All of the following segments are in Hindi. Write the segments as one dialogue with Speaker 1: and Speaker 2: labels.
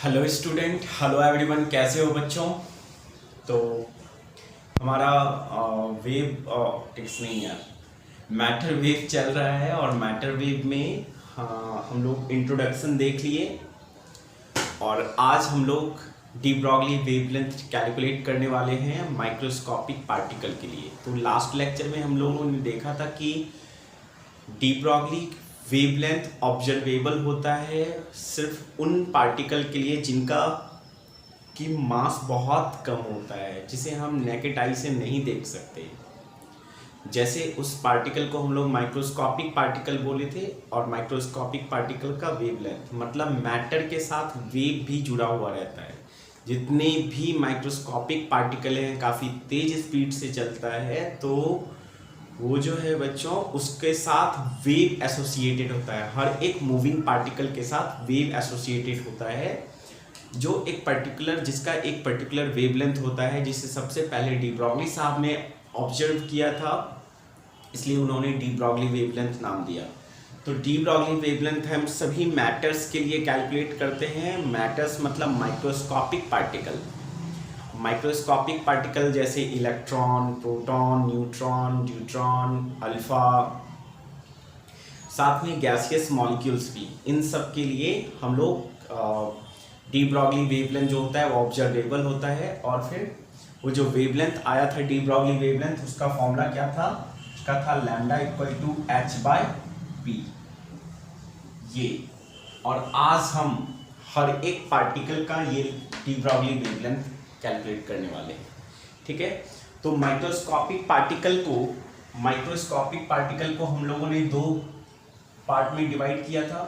Speaker 1: हेलो स्टूडेंट, हेलो एवरीवन, कैसे हो बच्चों। तो हमारा वेव ऑप्टिक्स नहीं यार, मैटर वेव चल रहा है और मैटर वेव में हम लोग इंट्रोडक्शन देख लिए और आज हम लोग डी ब्रॉगली वेवलेंथ कैलकुलेट करने वाले हैं माइक्रोस्कोपिक पार्टिकल के लिए। तो लास्ट लेक्चर में हम लोगों ने देखा था कि डी ब्रॉगली वेवलेंथ ऑब्जर्वेबल होता है सिर्फ उन पार्टिकल के लिए जिनका की मास बहुत कम होता है, जिसे हम नेकेड आई से नहीं देख सकते। जैसे उस पार्टिकल को हम लोग माइक्रोस्कोपिक पार्टिकल बोले थे और माइक्रोस्कोपिक पार्टिकल का वेवलेंथ मतलब मैटर के साथ वेव भी जुड़ा हुआ रहता है। जितने भी माइक्रोस्कोपिक पार्टिकल हैं काफ़ी तेज स्पीड से चलता है, तो वो जो है बच्चों उसके साथ वेव एसोसिएटेड होता है। हर एक मूविंग पार्टिकल के साथ वेव एसोसिएटेड होता है जो जिसका एक पर्टिकुलर वेवलेंथ होता है, जिसे सबसे पहले डी ब्रॉगली साहब ने ऑब्जर्व किया था, इसलिए उन्होंने डी ब्रॉगली वेवलेंथ नाम दिया। तो डी ब्रॉगली वेवलेंथ हम सभी मैटर्स के लिए कैलकुलेट करते हैं। मैटर्स मतलब माइक्रोस्कोपिक पार्टिकल। माइक्रोस्कोपिक पार्टिकल जैसे electron, proton, neutron, deuteron, alpha, साथ में गैसियस मॉलिक्यूल्स भी, इन सब के लिए हम लोग डी ब्रॉगली वेवलेंथ जो होता है वो ऑब्जर्वेबल होता है। और फिर वो जो वेवलेंथ आया था डी ब्रॉगली वेवलेंथ, उसका फॉर्मूला क्या था? उसका था लैम्डा इक्वल टू h/p। ये और आज हम हर एक पार्टिकल का ये डी ब्रॉगली वेवलेंथ कैलकुलेट करने वाले हैं, ठीक है। तो माइक्रोस्कोपिक पार्टिकल को हम लोगों ने दो पार्ट में डिवाइड किया था।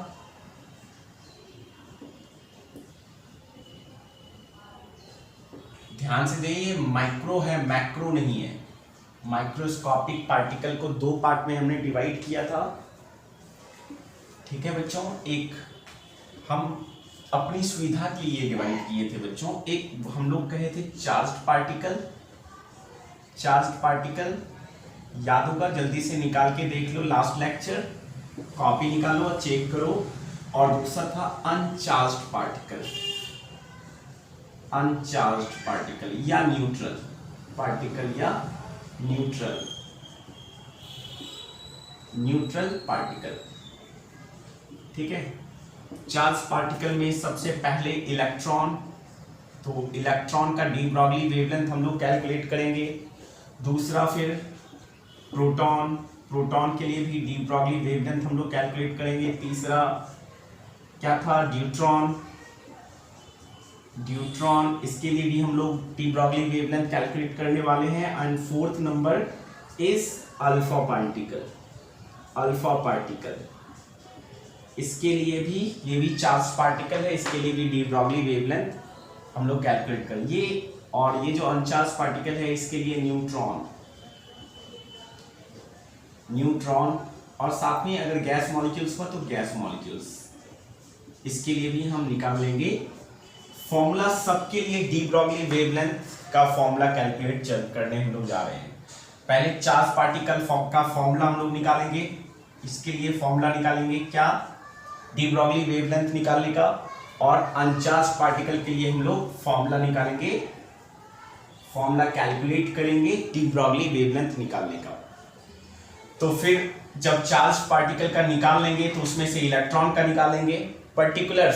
Speaker 1: ध्यान से देखिए, माइक्रो है, मैक्रो नहीं है। माइक्रोस्कोपिक पार्टिकल को दो पार्ट में हमने डिवाइड किया था, ठीक है बच्चों। एक हम अपनी सुविधा के लिए डिवाइड किए थे बच्चों। एक हम लोग कहे थे चार्ज्ड पार्टिकल, याद होगा, जल्दी से निकाल के देख लो, लास्ट लेक्चर कॉपी निकालो और चेक करो। और दूसरा था अनचार्ज्ड पार्टिकल या न्यूट्रल पार्टिकल, ठीक है। चार्ज पार्टिकल में सबसे पहले इलेक्ट्रॉन, तो इलेक्ट्रॉन का डी ब्रॉगली वेवलेंथ हम लोग कैलकुलेट करेंगे। दूसरा फिर प्रोटॉन के लिए भी डी ब्रॉगली वेवलेंथ हम लोग कैलकुलेट करेंगे। तीसरा क्या था? ड्यूट्रॉन, इसके लिए भी हम लोग डी ब्रॉगली वेवलेंथ कैलकुलेट करने वाले हैं। And fourth number is alpha particle. इसके लिए भी, ये भी चार्ज पार्टिकल है, इसके लिए भी डी ब्रॉगली वेवलेंथ हम लोग कैलकुलेट करेंगे। और ये जो अनचार्ज पार्टिकल है इसके लिए न्यूट्रॉन, और साथ में अगर गैस मॉलिक्यूल्स हो तो गैस मॉलिक्यूल्स, इसके लिए भी हम निकाल लेंगे फॉर्मूला। सबके लिए डी ब्रॉगली वेवलेंथ का फॉर्मूला कैलकुलेट करने हम लोग जा रहे हैं। पहले चार्ज पार्टिकल का फॉर्मूला हम लोग निकालेंगे। इसके लिए फॉर्मूला निकालेंगे क्या? डी ब्रॉगली वेवलेंथ निकालने का। और अनचार्ज पार्टिकल के लिए हम लोग फॉर्मूला निकालेंगे, फॉर्मूला कैलकुलेट करेंगे डी ब्रॉगली वेवलेंथ निकालने का। तो फिर जब चार्ज पार्टिकल का निकाल लेंगे तो उसमें से इलेक्ट्रॉन का निकालेंगे,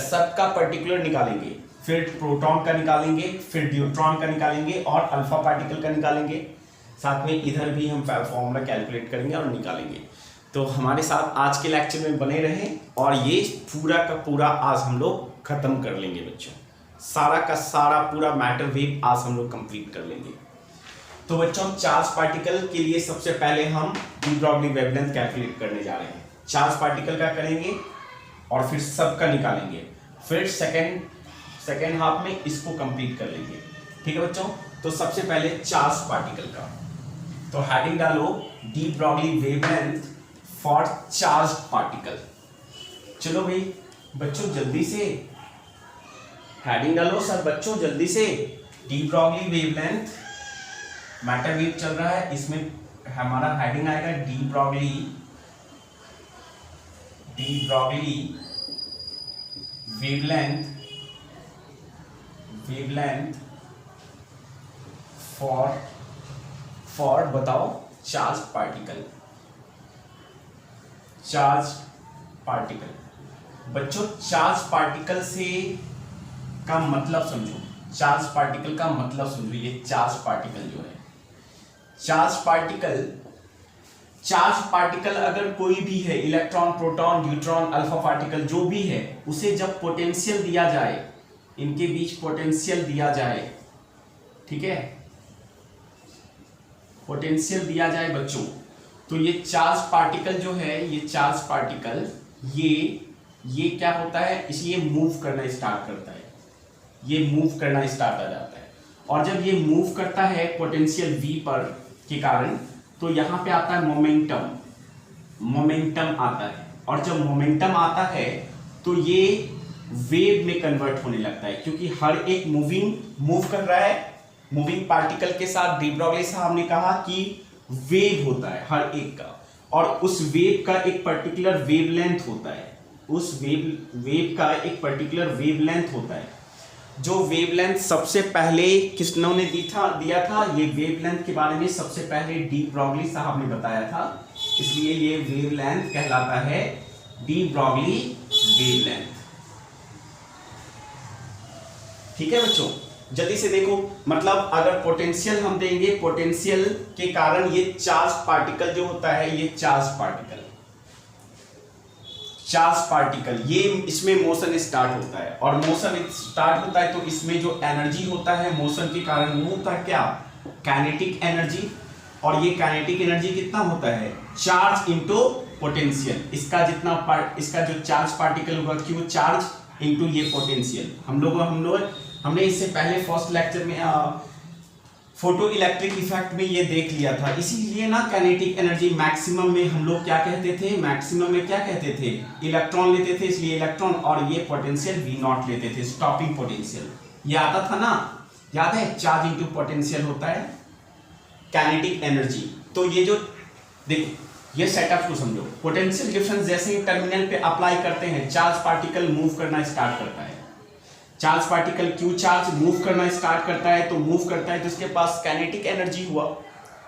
Speaker 1: सबका पर्टिकुलर निकालेंगे, फिर प्रोटॉन का निकालेंगे, फिर ड्यूट्रॉन का निकालेंगे और अल्फा पार्टिकल का निकालेंगे। साथ में इधर भी हम फॉर्मूला कैलकुलेट करेंगे और निकालेंगे। तो हमारे साथ आज के लेक्चर में बने रहें और ये पूरा का पूरा आज हम लोग खत्म कर लेंगे बच्चों। सारा का सारा पूरा मैटर वेव आज हम लोग कंप्लीट कर लेंगे। तो बच्चों, चार्ज पार्टिकल के लिए सबसे पहले हम डी ब्रॉगली वेवलेंथ कैलकुलेट करने जा रहे हैं। चार्ज पार्टिकल का करेंगे और फिर सबका निकालेंगे, फिर सेकेंड हाफ में इसको कंप्लीट कर लेंगे, ठीक है बच्चों। तो सबसे पहले चार्ज पार्टिकल का, तो हेडिंग डालो de Broglie wavelength for charge particle. चलो भाई बच्चों जल्दी से हेडिंग डालो सर, बच्चों जल्दी से। De Broglie wavelength, matter wave चल रहा है, इसमें हमारा हेडिंग आएगा de Broglie wavelength wavelength for बताओ चार्ज पार्टिकल। चार्ज पार्टिकल बच्चों, चार्ज पार्टिकल से का मतलब समझो, चार्ज पार्टिकल का मतलब समझो। ये चार्ज पार्टिकल जो है, चार्ज पार्टिकल अगर कोई भी है, electron, proton, neutron, alpha particle जो भी है, उसे जब पोटेंशियल दिया जाए, इनके बीच पोटेंशियल दिया जाए, ठीक है, पोटेंशियल दिया जाए बच्चों, तो ये चार्ज पार्टिकल जो है, ये चार्ज पार्टिकल ये क्या होता है, इसलिए मूव करना स्टार्ट करता है, ये मूव करना स्टार्ट आ जाता है। और जब ये मूव करता है पोटेंशियल V पर के कारण, तो यहाँ पे आता है मोमेंटम आता है। और जब मोमेंटम आता है तो ये वेव में कन्वर्ट होने लगता है, क्योंकि हर एक मूव कर रहा है। मूविंग पार्टिकल के साथ डी ब्रॉगली साहब ने कहा कि वेव होता है हर एक का, और उस वेव का एक पर्टिकुलर वेवलेंथ होता है, उस वेव का एक पर्टिकुलर वेवलेंथ होता है। जो वेवलेंथ सबसे पहले किसने दिया था, ये वेवलेंथ के बारे में सबसे पहले डी ब्रॉगली साहब ने बताया था, इसलिए ये वेवलेंथ कहलाता है डी ब्रॉगली वेवलेंथ। ठीक है बच्चों, जल्दी से देखो, मतलब अगर पोटेंशियल हम देंगे, पोटेंशियल के कारण ये चार्ज पार्टिकल जो होता है, ये चार्ज पार्टिकल ये इसमें मोशन स्टार्ट होता है, और मोशन स्टार्ट होता है तो इसमें जो एनर्जी होता है मोशन के कारण वो होता है क्या, काइनेटिक एनर्जी। और ये काइनेटिक एनर्जी कितना होता है, चार्ज इंटू पोटेंशियल। इसका जो चार्ज पार्टिकल होगा, क्यों चार्ज इंटू ये पोटेंशियल। हमने इससे पहले फर्स्ट लेक्चर में फोटो इलेक्ट्रिक इफेक्ट में ये देख लिया था। इसीलिए ना काइनेटिक एनर्जी मैक्सिमम में हम लोग क्या कहते थे, मैक्सिमम में क्या कहते थे, इलेक्ट्रॉन लेते थे, इसलिए इलेक्ट्रॉन, और ये पोटेंशियल V0 लेते थे, स्टॉपिंग पोटेंशियल। ये आता था ना, याद है, चार्ज इंटू पोटेंशियल होता है काइनेटिक एनर्जी। तो ये जो देखो, ये सेटअप को समझो, पोटेंशियल डिफरेंस जैसे ही टर्मिनल पे अप्लाई करते हैं, चार्ज पार्टिकल मूव करना स्टार्ट करता है। Charge particle Q charge move करना स्टार्ट करता है, तो मूव करता है तो इसके पास काइनेटिक एनर्जी हुआ,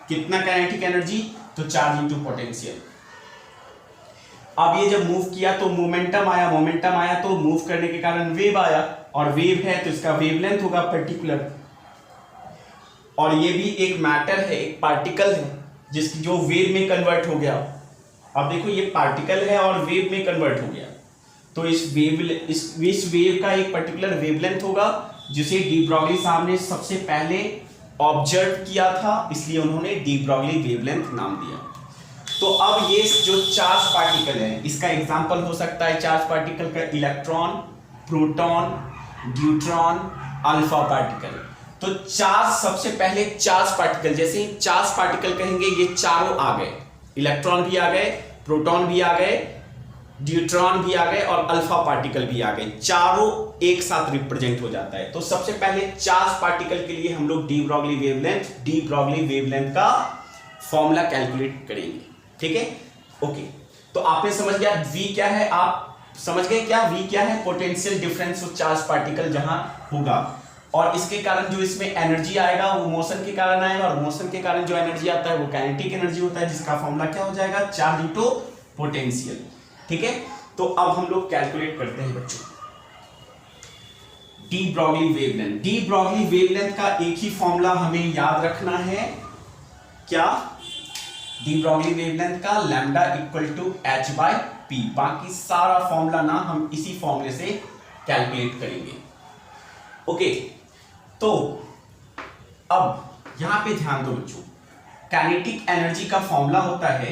Speaker 1: कितना काइनेटिक एनर्जी, तो चार्ज इंटू पोटेंशियल। अब ये जब मूव किया तो मोमेंटम आया तो मूव करने के कारण वेव आया, और वेव है तो इसका वेवलेंथ होगा पर्टिकुलर। और ये भी एक मैटर है, एक पार्टिकल है जिसकी जो वेव में कन्वर्ट हो गया। अब देखो, ये पार्टिकल है और वेव में कन्वर्ट हो गया, तो इस वेव का एक पर्टिकुलर वेवलेंथ होगा, जिसे डी ब्रॉगली साहब ने सबसे पहले ऑब्जर्व किया था, इसलिए उन्होंने डी ब्रॉगली वेवलेंथ नाम दिया। तो अब ये जो चार्ज पार्टिकल है, इसका एग्जांपल हो सकता है चार्ज पार्टिकल का electron, proton, neutron, alpha particle. तो चार्ज, सबसे पहले चार्ज पार्टिकल, जैसे ही चार्ज पार्टिकल कहेंगे ये चारों आ गए, इलेक्ट्रॉन भी आ गए, प्रोटॉन भी आ गए, न्यूट्रॉन भी आ गए और अल्फा पार्टिकल भी आ गए, चारों एक साथ रिप्रेजेंट हो जाता है। तो सबसे पहले चार्ज पार्टिकल के लिए हम लोग डी ब्रॉगली वेवलेंथ का फॉर्मूला कैलकुलेट करेंगे। ठीक है, ओके। तो आपने समझ गया V क्या है, आप समझ गए क्या V क्या है, potential difference of charge particle जहां होगा, और इसके कारण जो इसमें एनर्जी आएगा वो मोशन के कारण आएगा, और मोशन के कारण जो एनर्जी आता है वो काइनेटिक एनर्जी होता है, जिसका फॉर्मूला क्या हो जाएगा, चार्ज इंटू पोटेंशियल। ठीक है, तो अब हम लोग कैलकुलेट करते हैं बच्चों de Broglie wavelength. De Broglie wavelength का एक ही फॉर्मूला हमें याद रखना है, क्या, डी ब्रॉगली वेवलेंथ का लैम्डा इक्वल टू h/p। बाकी सारा फॉर्मूला ना हम इसी फॉर्मूले से कैलकुलेट करेंगे। ओके, तो अब यहां पे ध्यान दो बच्चों, काइनेटिक एनर्जी का फॉर्मूला होता है,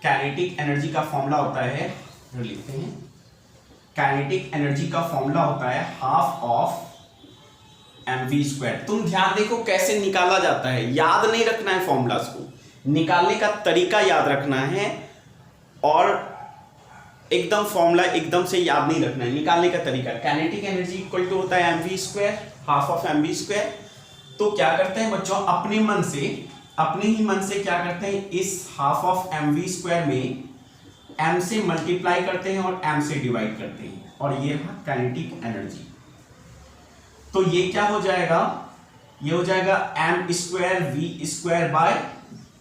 Speaker 1: काइनेटिक एनर्जी का फॉर्मूला होता है, लिखते हैं, काइनेटिक एनर्जी का फॉर्मूला होता है हाफ ऑफ mv²। तुम ध्यान देखो कैसे निकाला जाता है, याद नहीं रखना है फॉर्मूलास को, निकालने का तरीका याद रखना है, और एकदम फॉर्मूला एकदम से याद नहीं रखना है, निकालने का तरीका। काइनेटिक एनर्जी इक्वल टू होता है mv², हाफ ऑफ mv²। तो क्या करते हैं बच्चों, अपने ही मन से क्या करते हैं, इस हाफ ऑफ mv² में m से मल्टीप्लाई करते हैं और m से डिवाइड करते हैं, और ये है काइनेटिक एनर्जी। तो ये क्या हो जाएगा, ये हो जाएगा m square v square by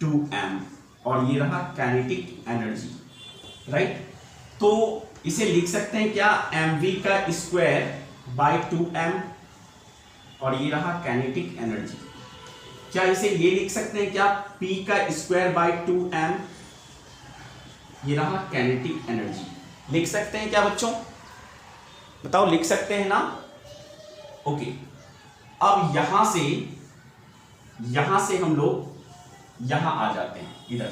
Speaker 1: 2m, और ये रहा काइनेटिक एनर्जी, राइट। तो इसे लिख सकते हैं क्या, mv का स्क्वायर बाय 2m, और ये रहा काइनेटिक एनर्जी। क्या इसे ये लिख सकते हैं क्या, p का स्क्वायर बाय 2m, ये रहा काइनेटिक एनर्जी। लिख सकते हैं क्या बच्चों, बताओ, लिख सकते हैं ना। ओके, अब यहां से हम लोग यहां आ जाते हैं इधर।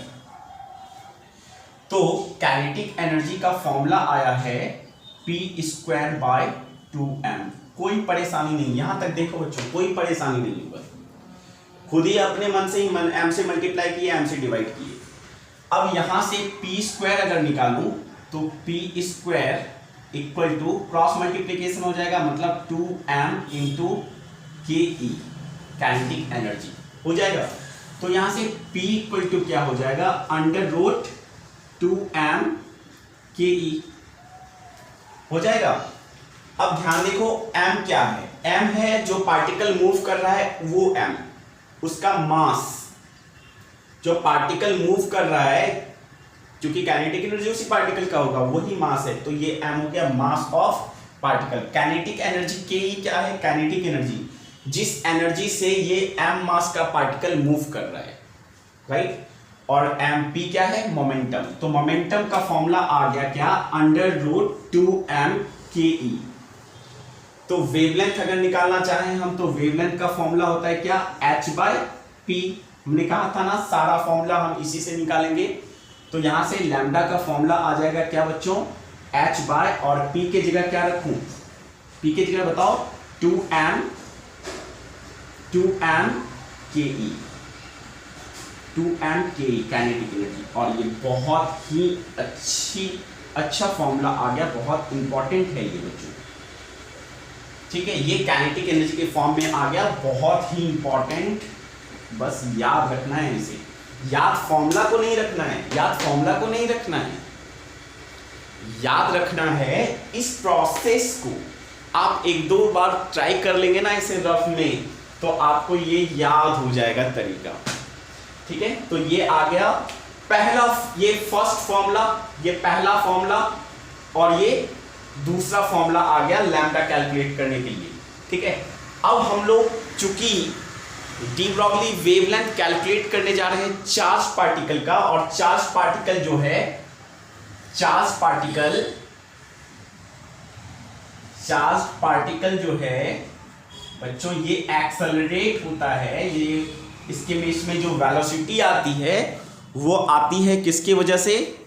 Speaker 1: तो काइनेटिक एनर्जी का फॉर्मूला आया है p स्क्वायर बाय 2m। कोई परेशानी नहीं, यहां तक देखो बच्चों, कोई परेशानी नहीं होगा, खुद ही अपने मन से ही m से मल्टीप्लाई किए, m से डिवाइड किए। अब यहां से p स्क्वायर अगर निकालूं तो p square equal to cross multiplication हो जाएगा, मतलब 2m इंटू के ई, काइनेटिक एनर्जी हो जाएगा। तो यहां से p इक्वल टू क्या हो जाएगा, अंडर रूट 2m के ई हो जाएगा। अब ध्यान देखो, m क्या है, m है जो पार्टिकल मूव कर रहा है वो m, उसका मास, जो पार्टिकल मूव कर रहा है, क्योंकि काइनेटिक एनर्जी उसी पार्टिकल का होगा, वही मास है, तो ये m हो गया mass of particle. Kinetic energy के ई क्या है, काइनेटिक एनर्जी, जिस एनर्जी से ये m मास का पार्टिकल मूव कर रहा है, राइट। और mp क्या है, मोमेंटम। तो मोमेंटम का फॉर्मूला आ गया क्या, अंडर रूट 2m के ई। तो वेवलेंथ अगर निकालना चाहें हम, तो वेवलेंथ का फॉर्मूला होता है क्या, h बाय p। हमने कहा था ना, सारा फॉर्मूला हम इसी से निकालेंगे। तो यहां से लैम्डा का फॉर्मूला आ जाएगा क्या बच्चों, h बाय, और p के जगह क्या रखूं, p के जगह बताओ 2m के ई, 2m के ई काइनेटिक एनर्जी। और ये बहुत ही अच्छा फॉर्मूला आ गया, बहुत इंपॉर्टेंट है ये बच्चों, ठीक है। ये काइनेटिक एनर्जी के फॉर्म में आ गया, बहुत ही इंपॉर्टेंट, बस याद रखना है इसे, याद फॉर्मूला को नहीं रखना है, याद फॉर्मूला को नहीं रखना है, याद रखना है इस प्रोसेस को। आप एक दो बार ट्राई कर लेंगे ना इसे रफ में, तो आपको ये याद हो जाएगा तरीका, ठीक है। तो ये आ गया पहला, ये फर्स्ट फॉर्मूला, ये पहला फॉर्मूला, और ये दूसरा फॉर्मूला आ गया लैम्डा कैलकुलेट करने के लिए, ठीक है। अब हम लोग चूंकि डी ब्रॉगली वेवलेंथ कैलकुलेट करने जा रहे हैं चार्ज पार्टिकल का, और चार्ज पार्टिकल जो है, चार्ज पार्टिकल जो है बच्चों, ये एक्सेलरेट होता है, ये इसके में इसमें जो वेलोसिटी आती है वो आती है किसकी वजह से,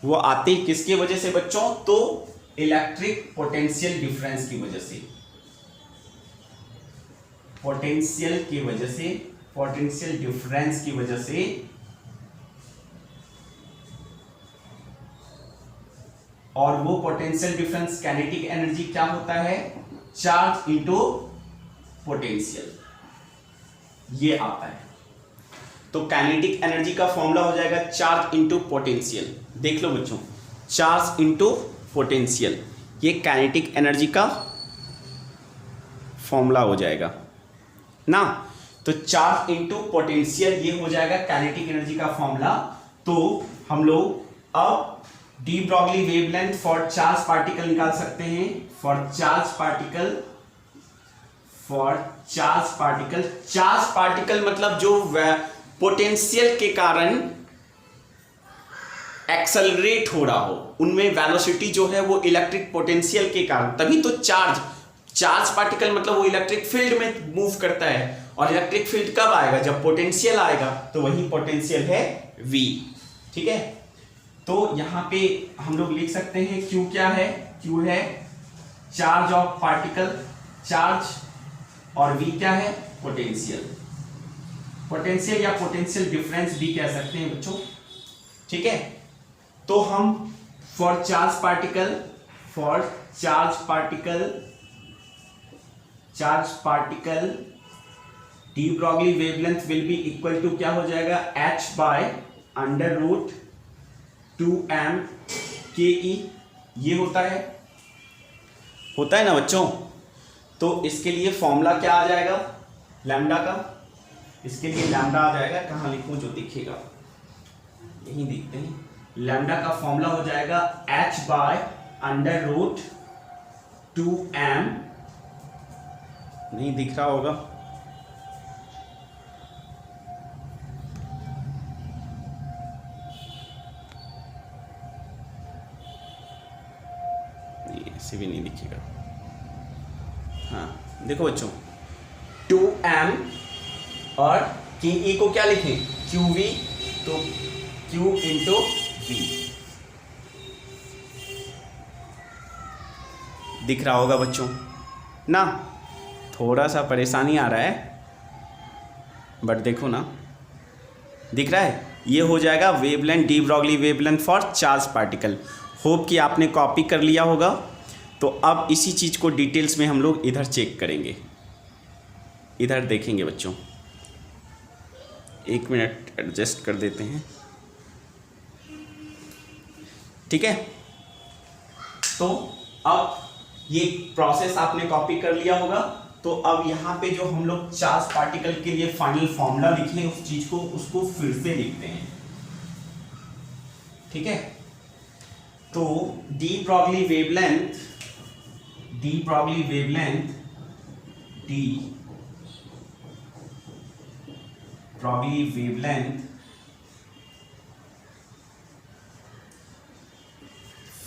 Speaker 1: वो आती है किसकी वजह से बच्चों, तो इलेक्ट्रिक पोटेंशियल डिफरेंस की वजह से, पोटेंशियल डिफरेंस की वजह से। और वो पोटेंशियल डिफरेंस काइनेटिक एनर्जी क्या होता है, चार्ज इनटू पोटेंशियल, ये आता है। तो काइनेटिक एनर्जी का फॉर्मूला हो जाएगा चार्ज इनटू पोटेंशियल। देख लो बच्चों, चार्ज इनटू पोटेंशियल, ये काइनेटिक एनर्जी का फॉर्मूला हो जाएगा ना। तो चार्ज इनटू पोटेंशियल ये हो जाएगा काइनेटिक एनर्जी का फॉर्मूला। तो हम लोग अब de Broglie wavelength for charge particle निकाल सकते हैं। फॉर चार्ज पार्टिकल मतलब जो पोटेंशियल के कारण एक्सेलरेट हो रहा हो, उनमें वेलोसिटी जो है वो इलेक्ट्रिक पोटेंशियल के कारण, तभी तो चार्ज पार्टिकल मतलब वो इलेक्ट्रिक फील्ड में मूव करता है। और इलेक्ट्रिक फील्ड कब आएगा, जब पोटेंशियल आएगा, तो वही पोटेंशियल है V, ठीक है। तो यहां पे हम लोग लिख सकते हैं Q क्या है, Q है चार्ज ऑफ पार्टिकल, चार्ज, और V क्या है, पोटेंशियल या पोटेंशियल डिफरेंस भी कह सकते हैं बच्चों, ठीक है। तो हम for charge particle de Broglie wavelength will be equal to क्या हो जाएगा, h by under root 2m के ई, ये होता है ना बच्चों। तो इसके लिए फॉर्मूला क्या आ जाएगा लैम्डा का, इसके लिए लैम्डा आ जाएगा, कहाँ लिखूं जो दिखेगा, यहीं देखते हैं। लैम्डा का फॉर्मूला हो जाएगा h/√2m, नहीं दिख रहा होगा, ऐसे भी नहीं दिखेगा। हाँ देखो बच्चों 2m और के ई को क्या लिखें QV, तो Q इंटू V दिख रहा होगा बच्चों ना। थोड़ा सा परेशानी आ रहा है बट देखो ना दिख रहा है। ये हो जाएगा wavelength, de Broglie wavelength for charge particle. Hope कि आपने कॉपी कर लिया होगा। तो अब इसी चीज़ को डिटेल्स में हम लोग इधर चेक करेंगे, इधर देखेंगे बच्चों। एक मिनट एडजस्ट कर देते हैं, ठीक है। तो अब ये प्रोसेस आपने कॉपी कर लिया होगा। तो अब यहाँ पे जो हम लोग चार्ज पार्टिकल के लिए फाइनल फॉर्मूला लिखे उस चीज को उसको फिर से लिखते हैं, ठीक है। तो डी Broglie wavelength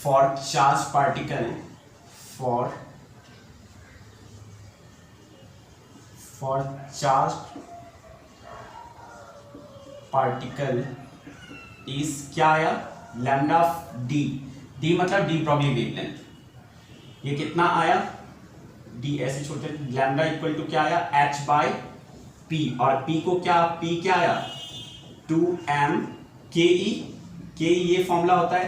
Speaker 1: for charged particle for charged particle is क्या आया लैम्डा डी मतलब डी ब्रॉगली वेवलेंथ। ये कितना आया डी ऐसे छोटे लैम्डा इक्वल टू क्या आया h/p और p को क्या आया 2m ke ये फॉर्मूला होता है।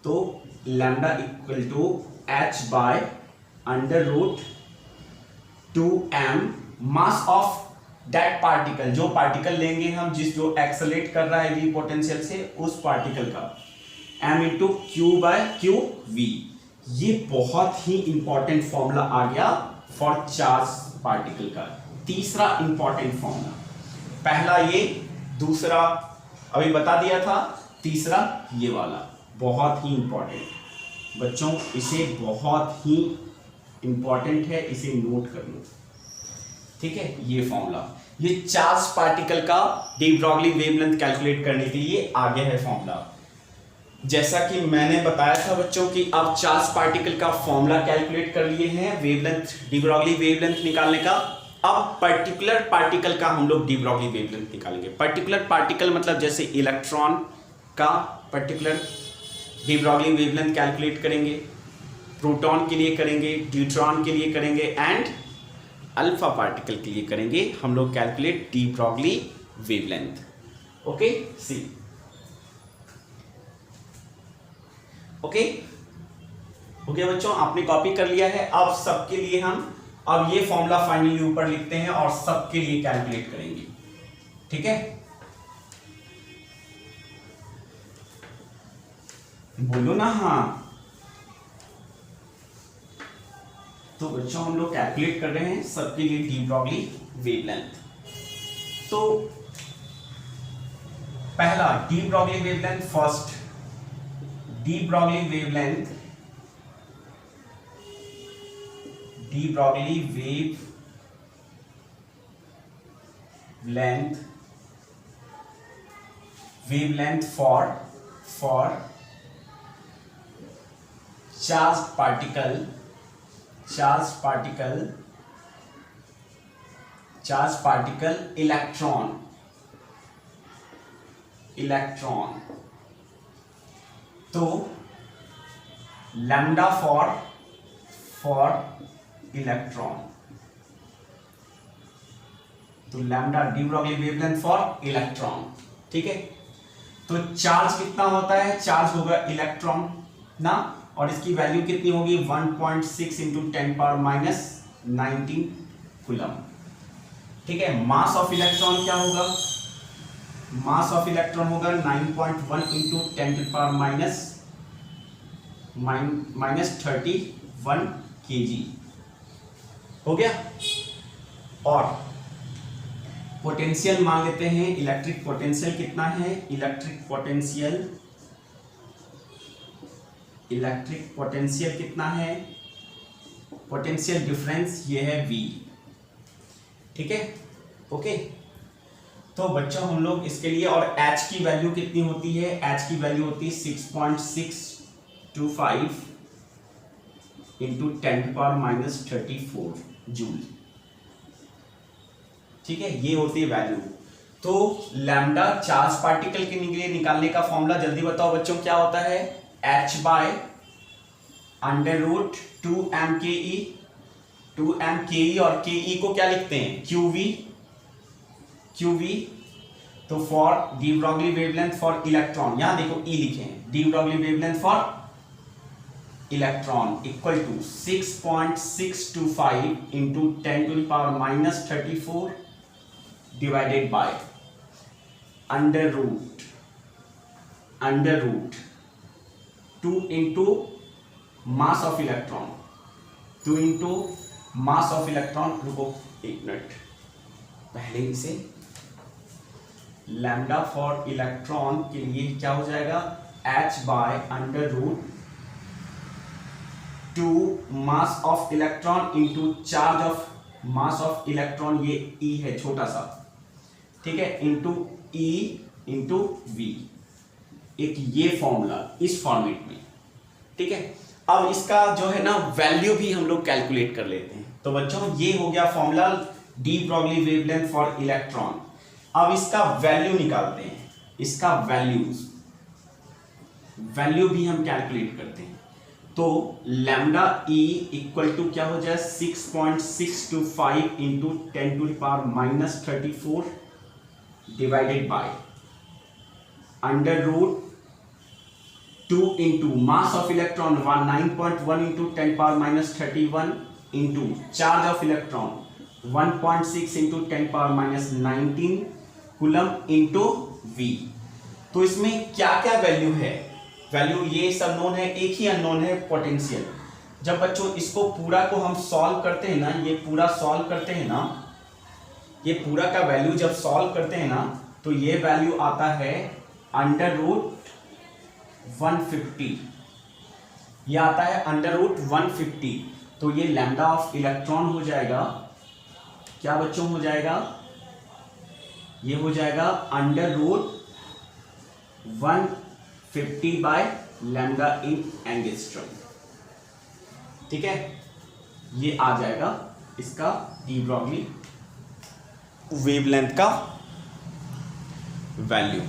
Speaker 1: तो lambda equal to h/√2m mass of that particle, जो पार्टिकल लेंगे हम जो एक्सेलरेट कर रहा है v पोटेंशियल से उस पार्टिकल का m इंटू q/qv। ये बहुत ही इंपॉर्टेंट फॉर्मूला आ गया फॉर चार्ज पार्टिकल का। तीसरा इंपॉर्टेंट फॉर्मूला, पहला ये, दूसरा अभी बता दिया था, तीसरा ये वाला बहुत ही इंपॉर्टेंट बच्चों, इसे बहुत ही इंपॉर्टेंट है, इसे नोट कर लो, ठीक है। ये फॉर्मूला, ये चार्ज पार्टिकल का डी ब्रॉगली वेवलेंथ कैलकुलेट करने के लिए आगे है फॉर्मूला। जैसा कि मैंने बताया था बच्चों कि अब चार्ज पार्टिकल का फॉर्मूला कैलकुलेट कर लिए हैं वेवलेंथ, डी ब्रॉगली वेवलेंथ निकालने का। अब पर्टिकुलर पार्टिकल का हम लोग डी ब्रॉगली वेवलेंथ निकालेंगे। पर्टिकुलर पार्टिकल मतलब जैसे इलेक्ट्रॉन का particular de Broglie wavelength calculate करेंगे, प्रोटॉन के लिए करेंगे, न्यूट्रॉन के लिए करेंगे एंड अल्फा पार्टिकल के लिए करेंगे हम लोग कैलकुलेट डी Broglie wavelength. Okay see okay बच्चों, आपने कॉपी कर लिया है। अब सबके लिए हम अब ये फॉर्मूला फाइनली ऊपर लिखते हैं और सबके लिए कैलकुलेट करेंगे, ठीक है। बोलो ना हाँ। तो बच्चों हम लोग कैलकुलेट कर रहे हैं सबके लिए डी ब्रॉगली वेवलेंथ। तो पहला de Broglie wavelength, first de Broglie wavelength for charged particle electron। तो लैम्डा फॉर इलेक्ट्रॉन, तो lambda de Broglie wavelength for electron, ठीक है। तो चार्ज कितना होता है, चार्ज होगा इलेक्ट्रॉन ना, और इसकी वैल्यू कितनी होगी 1.6 इंटू 10⁻⁻19 कूलम, ठीक है। मास ऑफ इलेक्ट्रॉन क्या होगा, मास ऑफ इलेक्ट्रॉन होगा 9.1 इंटू 10⁻⁻⁹ -31 kg हो गया। और पोटेंशियल मान लेते हैं, इलेक्ट्रिक पोटेंशियल कितना है, इलेक्ट्रिक पोटेंशियल कितना है, पोटेंशियल डिफरेंस ये है V, ठीक है। ओके, तो बच्चों हम लोग इसके लिए, और H की वैल्यू कितनी होती है, H की वैल्यू होती है 6.625 इंटू 10⁻34 जूल, ठीक है, ये होती है वैल्यू। तो लैम्डा चार्ज पार्टिकल के लिए निकालने का फॉर्मूला जल्दी बताओ बच्चों क्या होता है, h/√2mke, 2mke, और ke को क्या लिखते हैं, qv। तो for de Broglie wavelength for electron, यहां देखो E लिखे हैं, de Broglie wavelength for electron equal to 6.625 into 10⁻34 divided by under root 2 into mass of electron, 2 into mass of electron. रुको एक मिनट, पहले इसे लैम्डा फॉर इलेक्ट्रॉन के लिए क्या हो जाएगा, h/√2 mass of electron into charge of mass of electron, ये E है छोटा सा, ठीक है, इंटू E इंटू V, एक ये फॉर्मूला इस फॉर्मेट में, ठीक है। अब इसका जो है ना वैल्यू भी हम लोग कैलकुलेट कर लेते हैं। तो बच्चों ये हो गया formula de Broglie wavelength for electron. अब इसका वैल्यू निकालते हैं, इसका वैल्यू भी हम कैलकुलेट करते हैं। तो लैम्डा E इक्वल टू क्या हो जाए, 6.625 into 10⁻34 divided by under root 2 into mass of electron 9.1 into 10⁻31 into charge of electron 1.6 into 10⁻19 coulomb into V। तो इसमें क्या क्या वैल्यू है, वैल्यू ये सब नोन है, एक ही अननोन है पोटेंशियल। जब बच्चों इसको पूरा को हम सॉल्व करते हैं ना, ये पूरा सॉल्व करते हैं ना, ये पूरा का वैल्यू जब सॉल्व करते हैं ना, तो ये वैल्यू आता है अंडर रूट 150, ये आता है अंडर रूट 150। तो ये लैम्डा ऑफ इलेक्ट्रॉन हो जाएगा, क्या बच्चों हो जाएगा, ये हो जाएगा under root 150 by lambda in angstrom, ठीक है। ये आ जाएगा इसका डी ब्रॉगली वेवलेंथ का वैल्यू।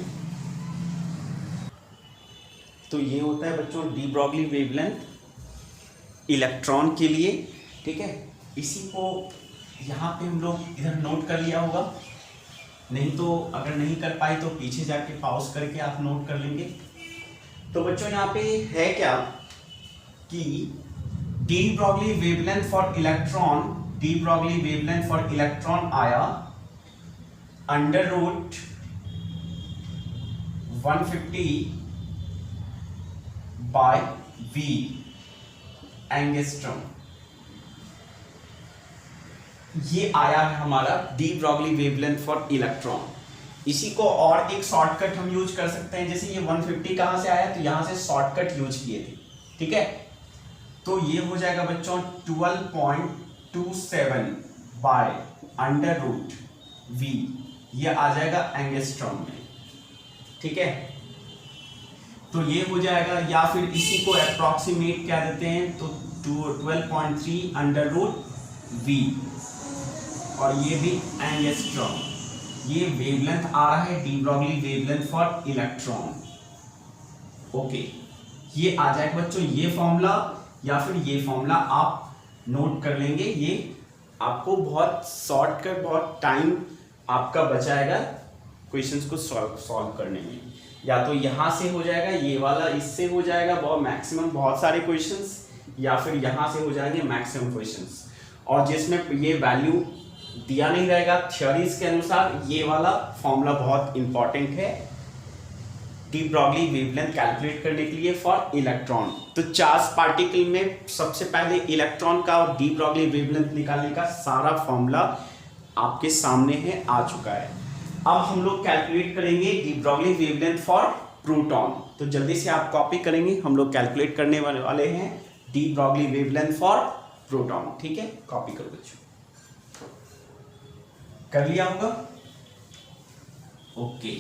Speaker 1: तो ये होता है बच्चों डी ब्रॉगली वेवलेंथ इलेक्ट्रॉन के लिए, ठीक है। इसी को यहाँ पे हम लोग इधर नोट कर लिया होगा, नहीं तो अगर नहीं कर पाए तो पीछे जाके पॉज करके आप नोट कर लेंगे। तो बच्चों यहाँ पे है क्या कि डी ब्रॉगली वेवलेंथ फॉर इलेक्ट्रॉन आया under root 150 by V angstrom, ये आया है हमारा डी ब्रॉगली वेवलेंथ फॉर इलेक्ट्रॉन। इसी को और एक शॉर्टकट हम यूज कर सकते हैं, जैसे ये 150 कहां से आया, तो यहां से शॉर्टकट यूज किए थे, ठीक है। तो ये हो जाएगा बच्चों 12.27 बाय अंडर रूट V, ये आ जाएगा एंगस्ट्रॉम में, ठीक है। तो ये हो जाएगा, या फिर इसी को अप्रॉक्सीमेट क्या देते हैं, तो 12.3 अंडर रूट V, और ये भी एंगस्ट्रॉम। ये वेवलेंथ आ रहा है de Broglie wavelength for electron, okay. ये आ जाएगा बच्चों ये फॉर्मूला, या फिर ये फॉर्मूला आप नोट कर लेंगे, ये आपको बहुत शॉर्टकट, बहुत टाइम आपका बचाएगा क्वेश्चंस को सॉल्व करने में। या तो यहाँ से हो जाएगा ये वाला, इससे हो जाएगा बहुत मैक्सिमम बहुत सारे क्वेश्चंस, या फिर यहाँ से हो जाएंगे मैक्सिमम क्वेश्चंस। और जिसमें ये वैल्यू दिया नहीं रहेगा थ्योरीज के अनुसार, ये वाला फॉर्मूला बहुत इंपॉर्टेंट है, डी ब्रॉगली वेवलेंथ कैलकुलेट करने के लिए फॉर इलेक्ट्रॉन। तो चार्ज पार्टिकल में सबसे पहले इलेक्ट्रॉन का और डी ब्रॉगली वेवलेंथ निकालने का सारा फॉर्मूला आपके सामने है, आ चुका है। अब हम लोग कैलकुलेट करेंगे de Broglie wavelength for proton. तो जल्दी से आप कॉपी करेंगे, हम लोग कैलकुलेट करने वाले हैं de Broglie wavelength for proton. ठीक है, कॉपी करो बच्चों, कर लिया होगा। ओके,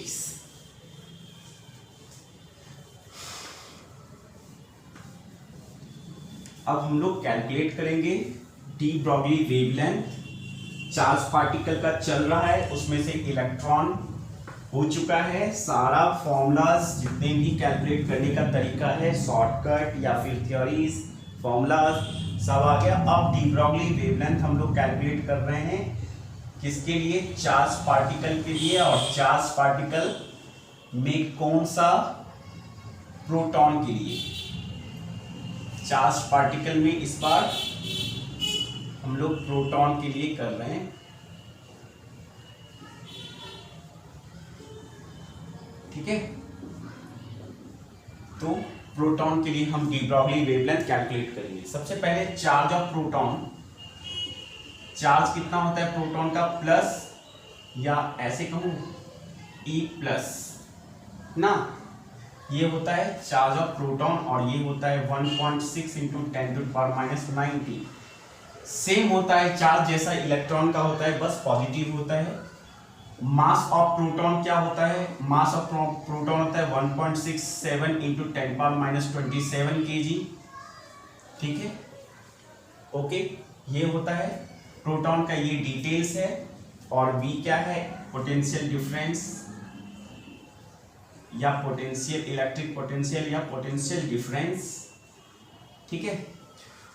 Speaker 1: अब हम लोग कैलकुलेट करेंगे de Broglie wavelength. Charge particle का चल रहा है, उसमें से इलेक्ट्रॉन हो चुका है। सारा फॉर्मूलाज जितने भी कैलकुलेट करने का तरीका है, शॉर्टकट या फिर थ्योरीज, फॉर्मूलाज सब आ गया। अब डी ब्रॉगली वेवलेंथ हम लोग कैलकुलेट कर रहे हैं किसके लिए? चार्ज पार्टिकल के लिए। और चार्ज पार्टिकल में कौन सा? प्रोटॉन के लिए। चार्ज पार्टिकल में इस बार हम लोग प्रोटॉन के लिए कर रहे हैं। ठीक है, तो प्रोटॉन के लिए हम डी ब्रॉगली वेवलेंथ कैलकुलेट करेंगे। सबसे पहले चार्ज ऑफ प्रोटॉन, चार्ज कितना होता है प्रोटॉन का? प्लस, या ऐसे कहूं E प्लस ना, ये होता है चार्ज ऑफ प्रोटॉन और ये होता है 1.6 इंटू 10⁻⁻90। सेम होता है चार्ज जैसा इलेक्ट्रॉन का होता है, बस पॉजिटिव होता है। मास ऑफ प्रोटॉन क्या होता है? मास ऑफ प्रोटॉन होता है 1.67 इंटू 10⁻27 kg। ठीक है, ओके, ये होता है प्रोटॉन का, ये डिटेल्स है। और V क्या है? पोटेंशियल डिफरेंस या पोटेंशियल, इलेक्ट्रिक पोटेंशियल या पोटेंशियल डिफरेंस। ठीक है,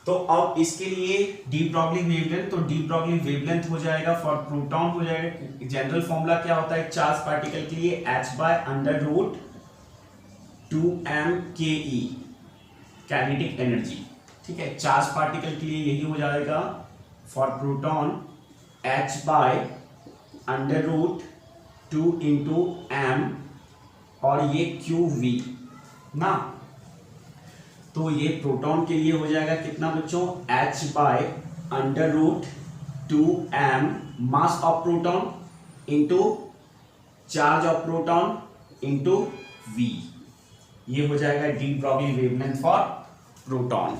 Speaker 1: तो अब इसके लिए डी ब्रॉगली वेवलेंथ, तो डी ब्रॉगली वेवलेंथ हो जाएगा फॉर प्रोटॉन हो जाएगा। जनरल फॉर्मूला क्या होता है चार्ज पार्टिकल के लिए? h/√2m ke, kinetic energy. ठीक है, चार्ज पार्टिकल के लिए यही हो जाएगा for proton h/√2 into m और ये QV ना। तो ये प्रोटॉन के लिए हो जाएगा कितना बच्चों? h/√2m mass of proton into charge of proton into V। ये हो जाएगा de Broglie wavelength for proton.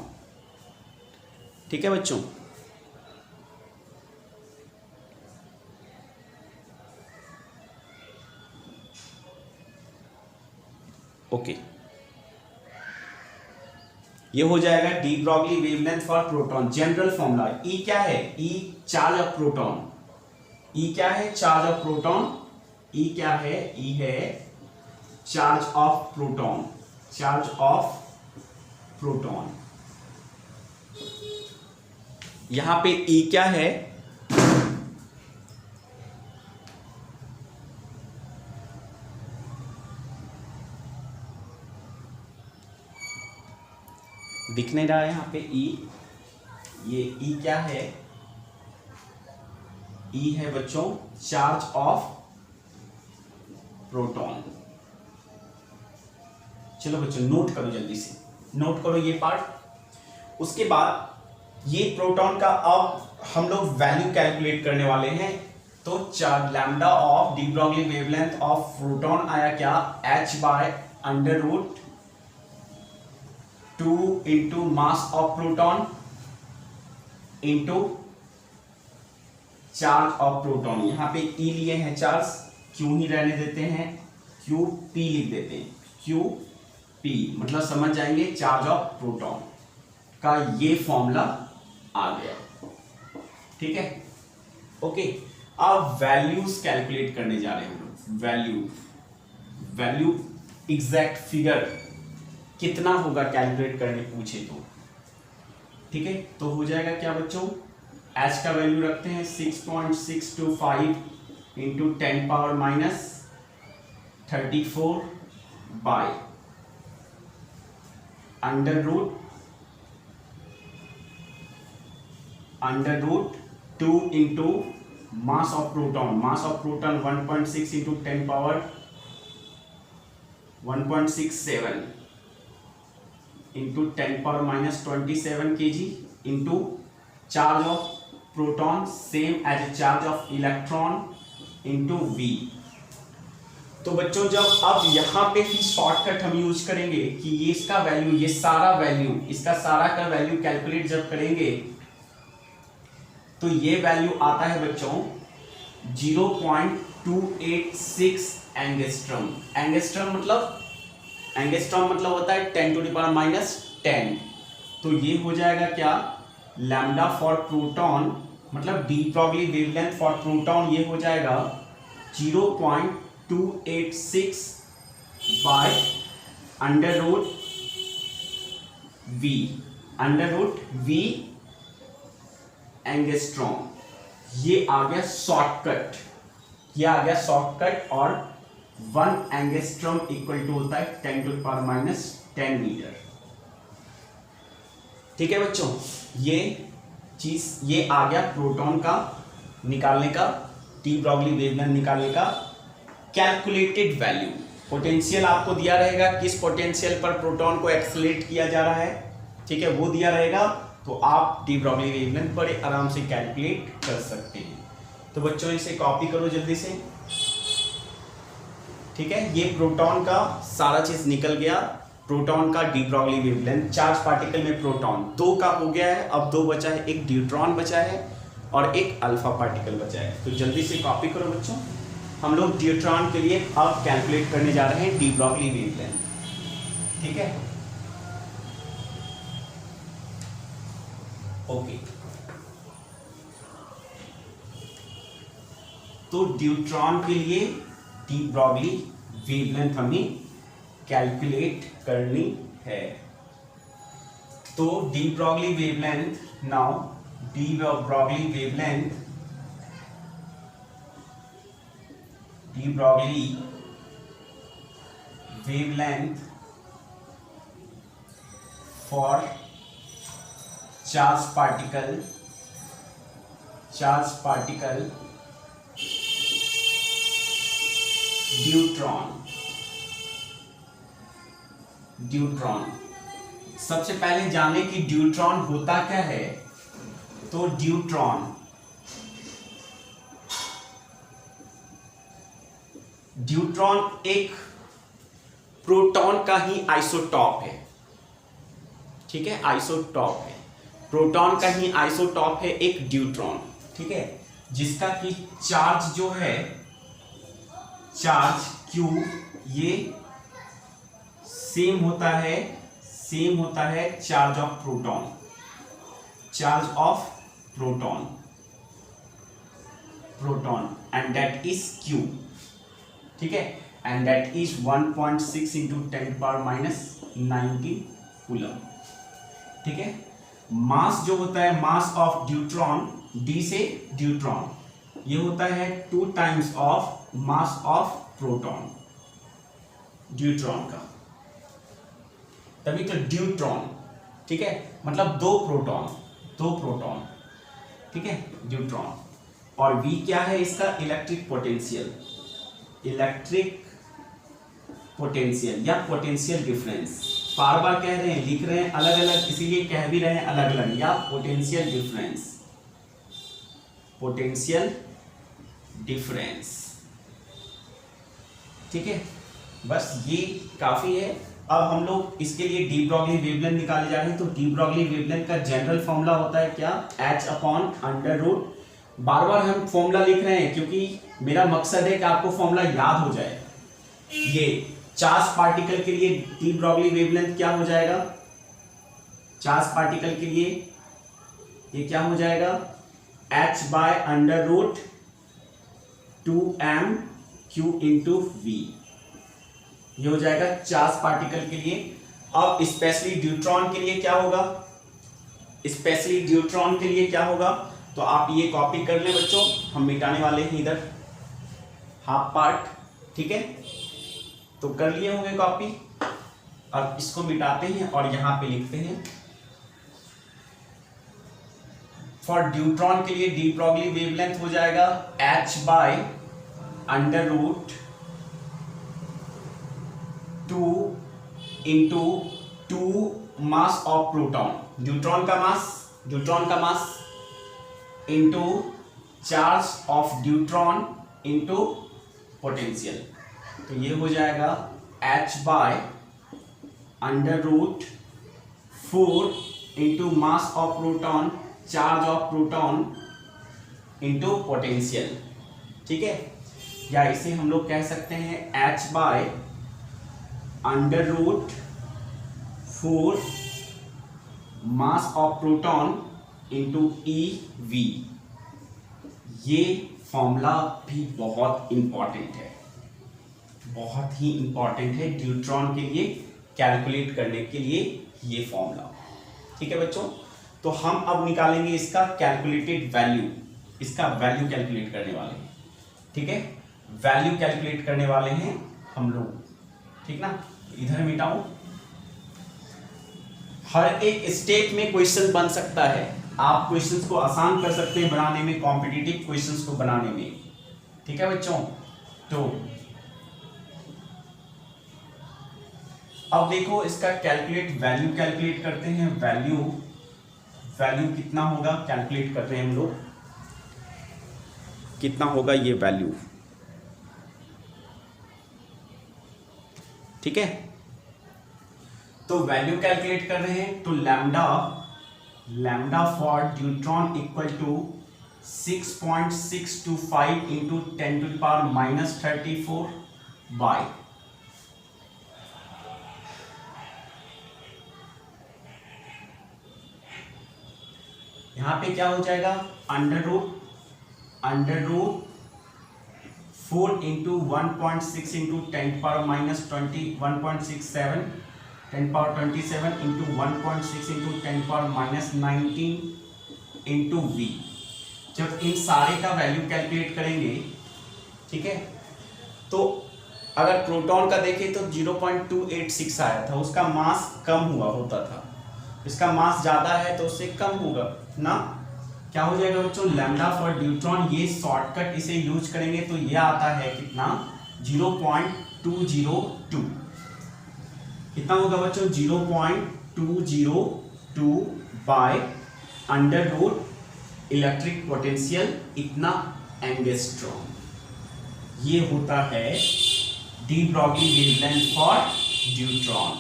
Speaker 1: ठीक है बच्चों, ओके, ये हो जाएगा de Broglie wavelength for proton. General formula E क्या है? E charge of proton. E क्या है? Charge of proton. E क्या है? E है charge of proton. Charge of proton. यहां पे E क्या है? दिख नहीं रहा है यहाँ पे E। ये E क्या है? E है बच्चों चार्ज ऑफ प्रोटॉन। चलो बच्चों नोट करो, जल्दी से नोट करो ये पार्ट। उसके बाद ये प्रोटॉन का अब हम लोग वैल्यू कैलकुलेट करने वाले हैं। तो lambda of de Broglie wavelength of proton आया क्या? h/√2 into mass of proton into charge of proton. यहां पे E लिए हैं चार्ज, क्यों ही रहने देते हैं, QP लिख देते हैं। QP मतलब समझ जाएंगे चार्ज ऑफ प्रोटॉन का ये फॉर्मूला आ गया। ठीक है, ओके। अब वैल्यूज कैलकुलेट करने जा रहे हैं हम लोग। वैल्यू एग्जैक्ट फिगर कितना होगा कैलकुलेट करने पूछे तो। ठीक है, तो हो जाएगा क्या बच्चों? H का वैल्यू रखते हैं 6.625 into 10⁻34 by √2 into mass of proton. Mass of proton 1.6 into 10⁻ 1.67 into 10⁻27 kg into charge of proton same as a charge of electron into v। तो बच्चों जब अब यहां पे भी शॉर्टकट हम यूज करेंगे कि ये इसका वैल्यू, ये सारा वैल्यू, इसका सारा का वैल्यू कैलकुलेट जब करेंगे तो ये वैल्यू आता है बच्चों 0.286 एंगस्ट्रॉम। एंगस्ट्रॉम मतलब होता है 10⁻⁻10। तो ये हो जाएगा क्या, लैम्डा फॉर प्रोटॉन मतलब de Broglie wavelength for proton ये हो जाएगा 0.286 बाय √v एंगस्ट्रॉम। ये आ गया शॉर्टकट, और 1 एंगस्ट्रॉम इक्वल टू होता है 10⁻10 मीटर। ठीक है बच्चों, ये आ गया प्रोटॉन का निकालने का, डी ब्रॉगली वेवलेंथ निकालने का कैलकुलेटेड वैल्यू। पोटेंशियल आपको दिया रहेगा, किस पोटेंशियल पर प्रोटॉन को एक्सेलरेट किया जा रहा है, ठीक है, वो दिया रहेगा, तो आप डी ब्रॉगली वेवलेंथ बड़े आराम से कैलकुलेट कर सकते हैं। तो बच्चों इसे कॉपी करो जल्दी से। ठीक है, ये प्रोटॉन का सारा चीज निकल गया, प्रोटॉन का de Broglie wavelength, charge particle में प्रोटॉन 2 का हो गया है, अब 2 बचा है, एक ड्यूट्रॉन बचा है और एक अल्फा पार्टिकल बचा है। तो जल्दी से कॉपी करो बच्चों। हम लोग ड्यूट्रॉन के लिए अब कैलकुलेट करने जा रहे हैं डी ब्रॉगली वेवलेंथ। ठीक है, ओके। तो ड्यूट्रॉन के लिए डी ब्रॉगली वेवलेंथ हमें कैलकुलेट करनी है। तो डी ब्रॉगली वेवलेंथ, नाउ डी Broglie wavelength for charge particle deuteron. सबसे पहले जाने कि ड्यूट्रॉन होता क्या है। तो ड्यूट्रॉन एक प्रोटॉन का ही आइसोटॉप है। ठीक है, आइसोटॉप है, प्रोटॉन का ही आइसोटॉप है एक ड्यूट्रॉन। ठीक है, जिसका कि चार्ज जो है, चार्ज Q ये सेम होता है charge of proton and that is Q। ठीक है, and that is 1.6 into 10⁻⁻19 coulomb. ठीक है, मास जो होता है, मास ऑफ ड्यूट्रॉन, डी से ड्यूट्रॉन, ये होता है 2 times of mass of proton, deuteron का, तभी तो ड्यूट्रॉन। ठीक है, मतलब 2 प्रोटॉन। ठीक है, ड्यूट्रॉन। और V क्या है इसका, इलेक्ट्रिक पोटेंशियल या पोटेंशियल डिफरेंस। बार बार कह रहे हैं, लिख रहे हैं अलग अलग, इसीलिए कह भी रहे हैं अलग अलग, या पोटेंशियल डिफरेंस। ठीक है, बस ये काफी है। अब हम लोग इसके लिए डी ब्रॉगली वेवलेंथ निकाले जा रहे हैं। तो डी ब्रॉगली वेवलेंथ का जनरल फॉर्मूला होता है क्या, h/√। बार बार हम फॉर्मूला लिख रहे हैं क्योंकि मेरा मकसद है कि आपको फॉर्मूला याद हो जाए। ये चार्ज पार्टिकल के लिए डी ब्रॉगली वेवलेंथ क्या हो जाएगा, चार्ज पार्टिकल के लिए ये क्या हो जाएगा, h/√2m/q इंटू v। ये हो जाएगा चार्ज पार्टिकल के लिए। अब स्पेशली ड्यूट्रॉन के लिए क्या होगा, तो आप ये कॉपी कर लें बच्चों, हम मिटाने वाले हैं इधर हाफ पार्ट। ठीक है, तो कर लिए होंगे कॉपी। अब इसको मिटाते हैं और यहां पे लिखते हैं, फॉर ड्यूट्रॉन के लिए डी ब्रॉगली वेवलेंथ हो जाएगा h/√2m 2 into 2 mass of proton, neutron का mass into charge of neutron into potential. तो ये हो जाएगा h by under root 4 into mass of proton, charge of proton into potential. ठीक है, या इसे हम लोग कह सकते हैं h by under root 4 mass of proton into EV। ये फॉर्मूला भी बहुत इंपॉर्टेंट है, बहुत ही इंपॉर्टेंट है न्यूट्रॉन के लिए कैलकुलेट करने के लिए ये फॉर्मूला। ठीक है बच्चों, तो हम अब निकालेंगे इसका कैलकुलेटेड वैल्यू, इसका वैल्यू कैलकुलेट करने वाले हैं। ठीक है, वैल्यू कैलकुलेट करने वाले हैं हम लोग, ठीक ना। इधर मिटाऊं, हर एक स्टेप में क्वेश्चन बन सकता है, आप क्वेश्चंस को आसान कर सकते हैं बनाने में, कॉम्पिटिटिव क्वेश्चंस को बनाने में। ठीक है बच्चों, तो अब देखो इसका वैल्यू कैलकुलेट करते हैं। वैल्यू कितना होगा कैलकुलेट कर रहे हैं हम लोग, कितना होगा ये वैल्यू। ठीक है, तो वैल्यू कैलकुलेट कर रहे हैं, तो lambda for neutron equal to 6.625 into 10⁻⁻34 by यहां पे क्या हो जाएगा, under root 4 into 1.6 into 10⁻20 1.67 10⁻27 into 1.6 into 10⁻19 into V। जब इन सारे का वैल्यू कैलकुलेट करेंगे, ठीक है, तो अगर प्रोटॉन का देखें तो 0.286 आया था, उसका मास कम हुआ होता था, इसका मास ज़्यादा है तो उससे कम होगा ना। क्या हो जाएगा बच्चों, लैम्डा फॉर न्यूट्रॉन, ये शॉर्टकट इसे यूज करेंगे तो ये आता है कितना, 0.202। कितना होगा बच्चों, 0.202 by under root electric potential इतना एंगस्ट्रॉम। ये होता है de Broglie wavelength for neutron.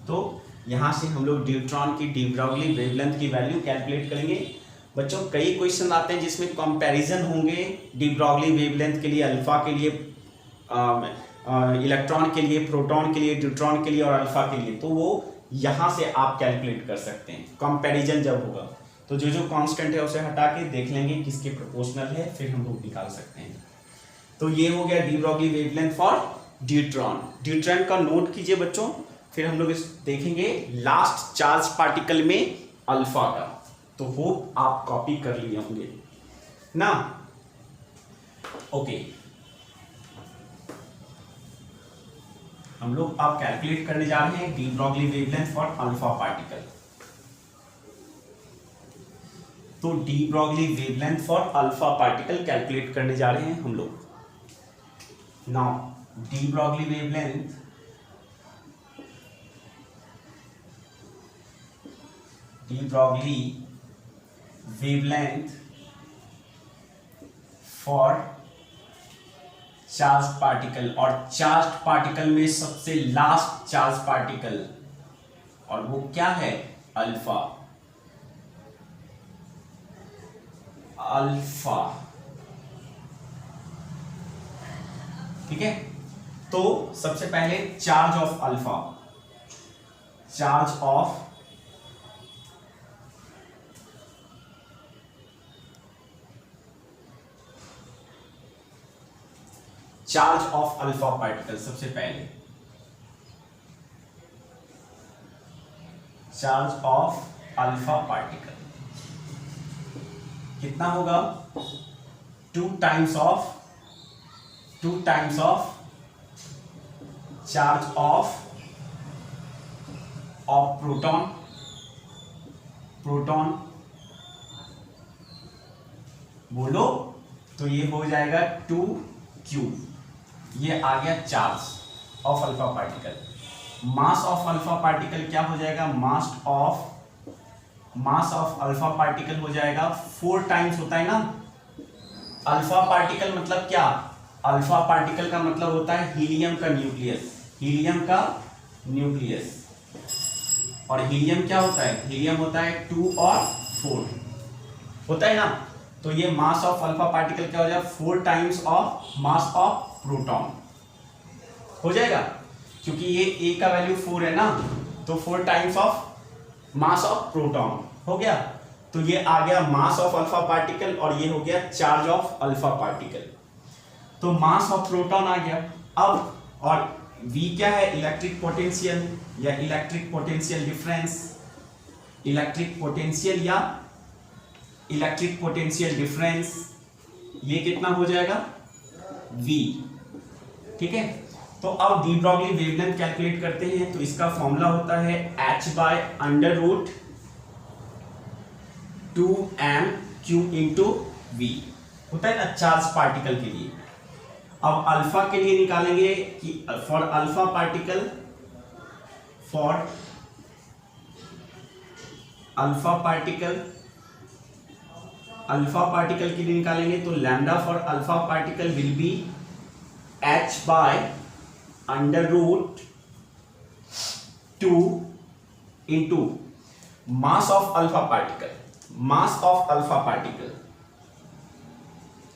Speaker 1: तो यहां से हम लोग न्यूट्रॉन की डी ब्रॉगली वेवलेंथ की वैल्यू कैलकुलेट करेंगे। बच्चों कई क्वेश्चन आते हैं जिसमें कंपैरिजन होंगे डी ब्रॉगली वेवलेंथ के लिए, अल्फा के लिए, इलेक्ट्रॉन के लिए, प्रोटॉन के लिए, न्यूट्रॉन के लिए और अल्फा के लिए, तो वो यहाँ से आप कैलकुलेट कर सकते हैं कंपैरिजन जब होगा। तो जो कांस्टेंट है उसे हटा के देख लेंगे किसके प्रोपोर्शनल है, फिर हम लोग निकाल सकते हैं। तो ये हो गया de Broglie wavelength for neutron का नोट कीजिए बच्चों। फिर हम लोग देखेंगे लास्ट चार्ज पार्टिकल में अल्फा का, तो होप आप कॉपी कर लिए होंगे ना। ओके, हम लोग अब कैलकुलेट करने जा रहे हैं de Broglie wavelength for alpha particle. तो डी Broglie wavelength for alpha particle calculate करने जा रहे हैं हम लोग। नाउ डी Broglie wavelength for charge particle, और चार्ज पार्टिकल में सबसे लास्ट चार्ज पार्टिकल, और वो क्या है, अल्फा। ठीक है, तो सबसे पहले charge of alpha, charge of alpha particle, सबसे पहले चार्ज ऑफ अल्फा पार्टिकल कितना होगा, 2 times of charge of proton बोलो, तो ये हो जाएगा 2Q। ये आ गया charge of alpha particle. Mass of alpha particle क्या हो जाएगा, मास ऑफ अल्फा पार्टिकल हो जाएगा 4 टाइम्स होता है ना। अल्फा पार्टिकल मतलब क्या, अल्फा पार्टिकल का मतलब होता है हीलियम का न्यूक्लियस, हीलियम का न्यूक्लियस। और हीलियम क्या होता है, हीलियम होता है 2 और 4 होता है ना। तो ये मास ऑफ अल्फा पार्टिकल क्या हो जाएगा, 4 times of mass of proton हो जाएगा, क्योंकि ये ए का वैल्यू 4 है ना, तो 4 times of mass of proton हो गया। तो ये आ गया मास ऑफ अल्फा पार्टिकल और ये हो गया चार्ज ऑफ अल्फा पार्टिकल। तो मास ऑफ प्रोटॉन आ गया। अब और V क्या है, इलेक्ट्रिक पोटेंशियल या electric potential difference, electric potential या इलेक्ट्रिक पोटेंशियल डिफरेंस, ये कितना हो जाएगा V। ठीक है, तो अब डी ब्रॉगली वेवलेंथ कैलकुलेट करते हैं। तो इसका फॉर्मूला होता है h/√2m/q इंटू V होता है ना चार्ज पार्टिकल के लिए। अब अल्फा के लिए निकालेंगे कि for alpha particle, for alpha particle के लिए निकालेंगे तो lambda for alpha particle will be h/√2 into mass of alpha particle,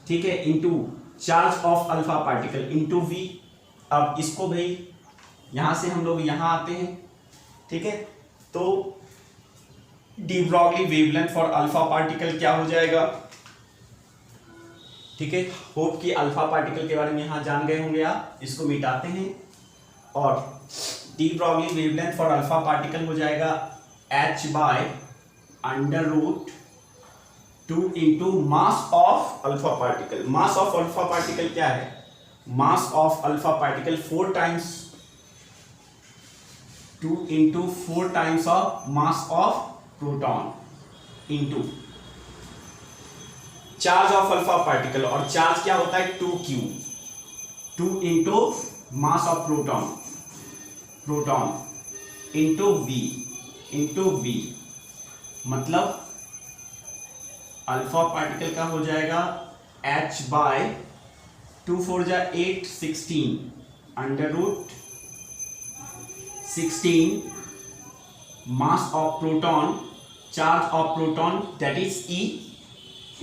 Speaker 1: ठीक है, into charge of alpha particle into V। अब इसको भाई यहां से हम लोग यहां आते हैं, ठीक है। तो डी Broglie wavelength for alpha particle क्या हो जाएगा, ठीक है। होप कि अल्फा पार्टिकल के बारे में यहां जान गए होंगे आप। इसको मिटाते हैं और de Broglie wavelength for alpha particle हो जाएगा h/√2 into mass of alpha particle. Mass of alpha particle क्या है, mass of alpha particle 4 times 2 into 4 times of mass of proton into charge of alpha particle, और चार्ज क्या होता है 2q, 2 into mass of proton into V, मतलब अल्फा पार्टिकल का हो जाएगा h/2 4 जा 8 16 मास of proton, charge of proton that is E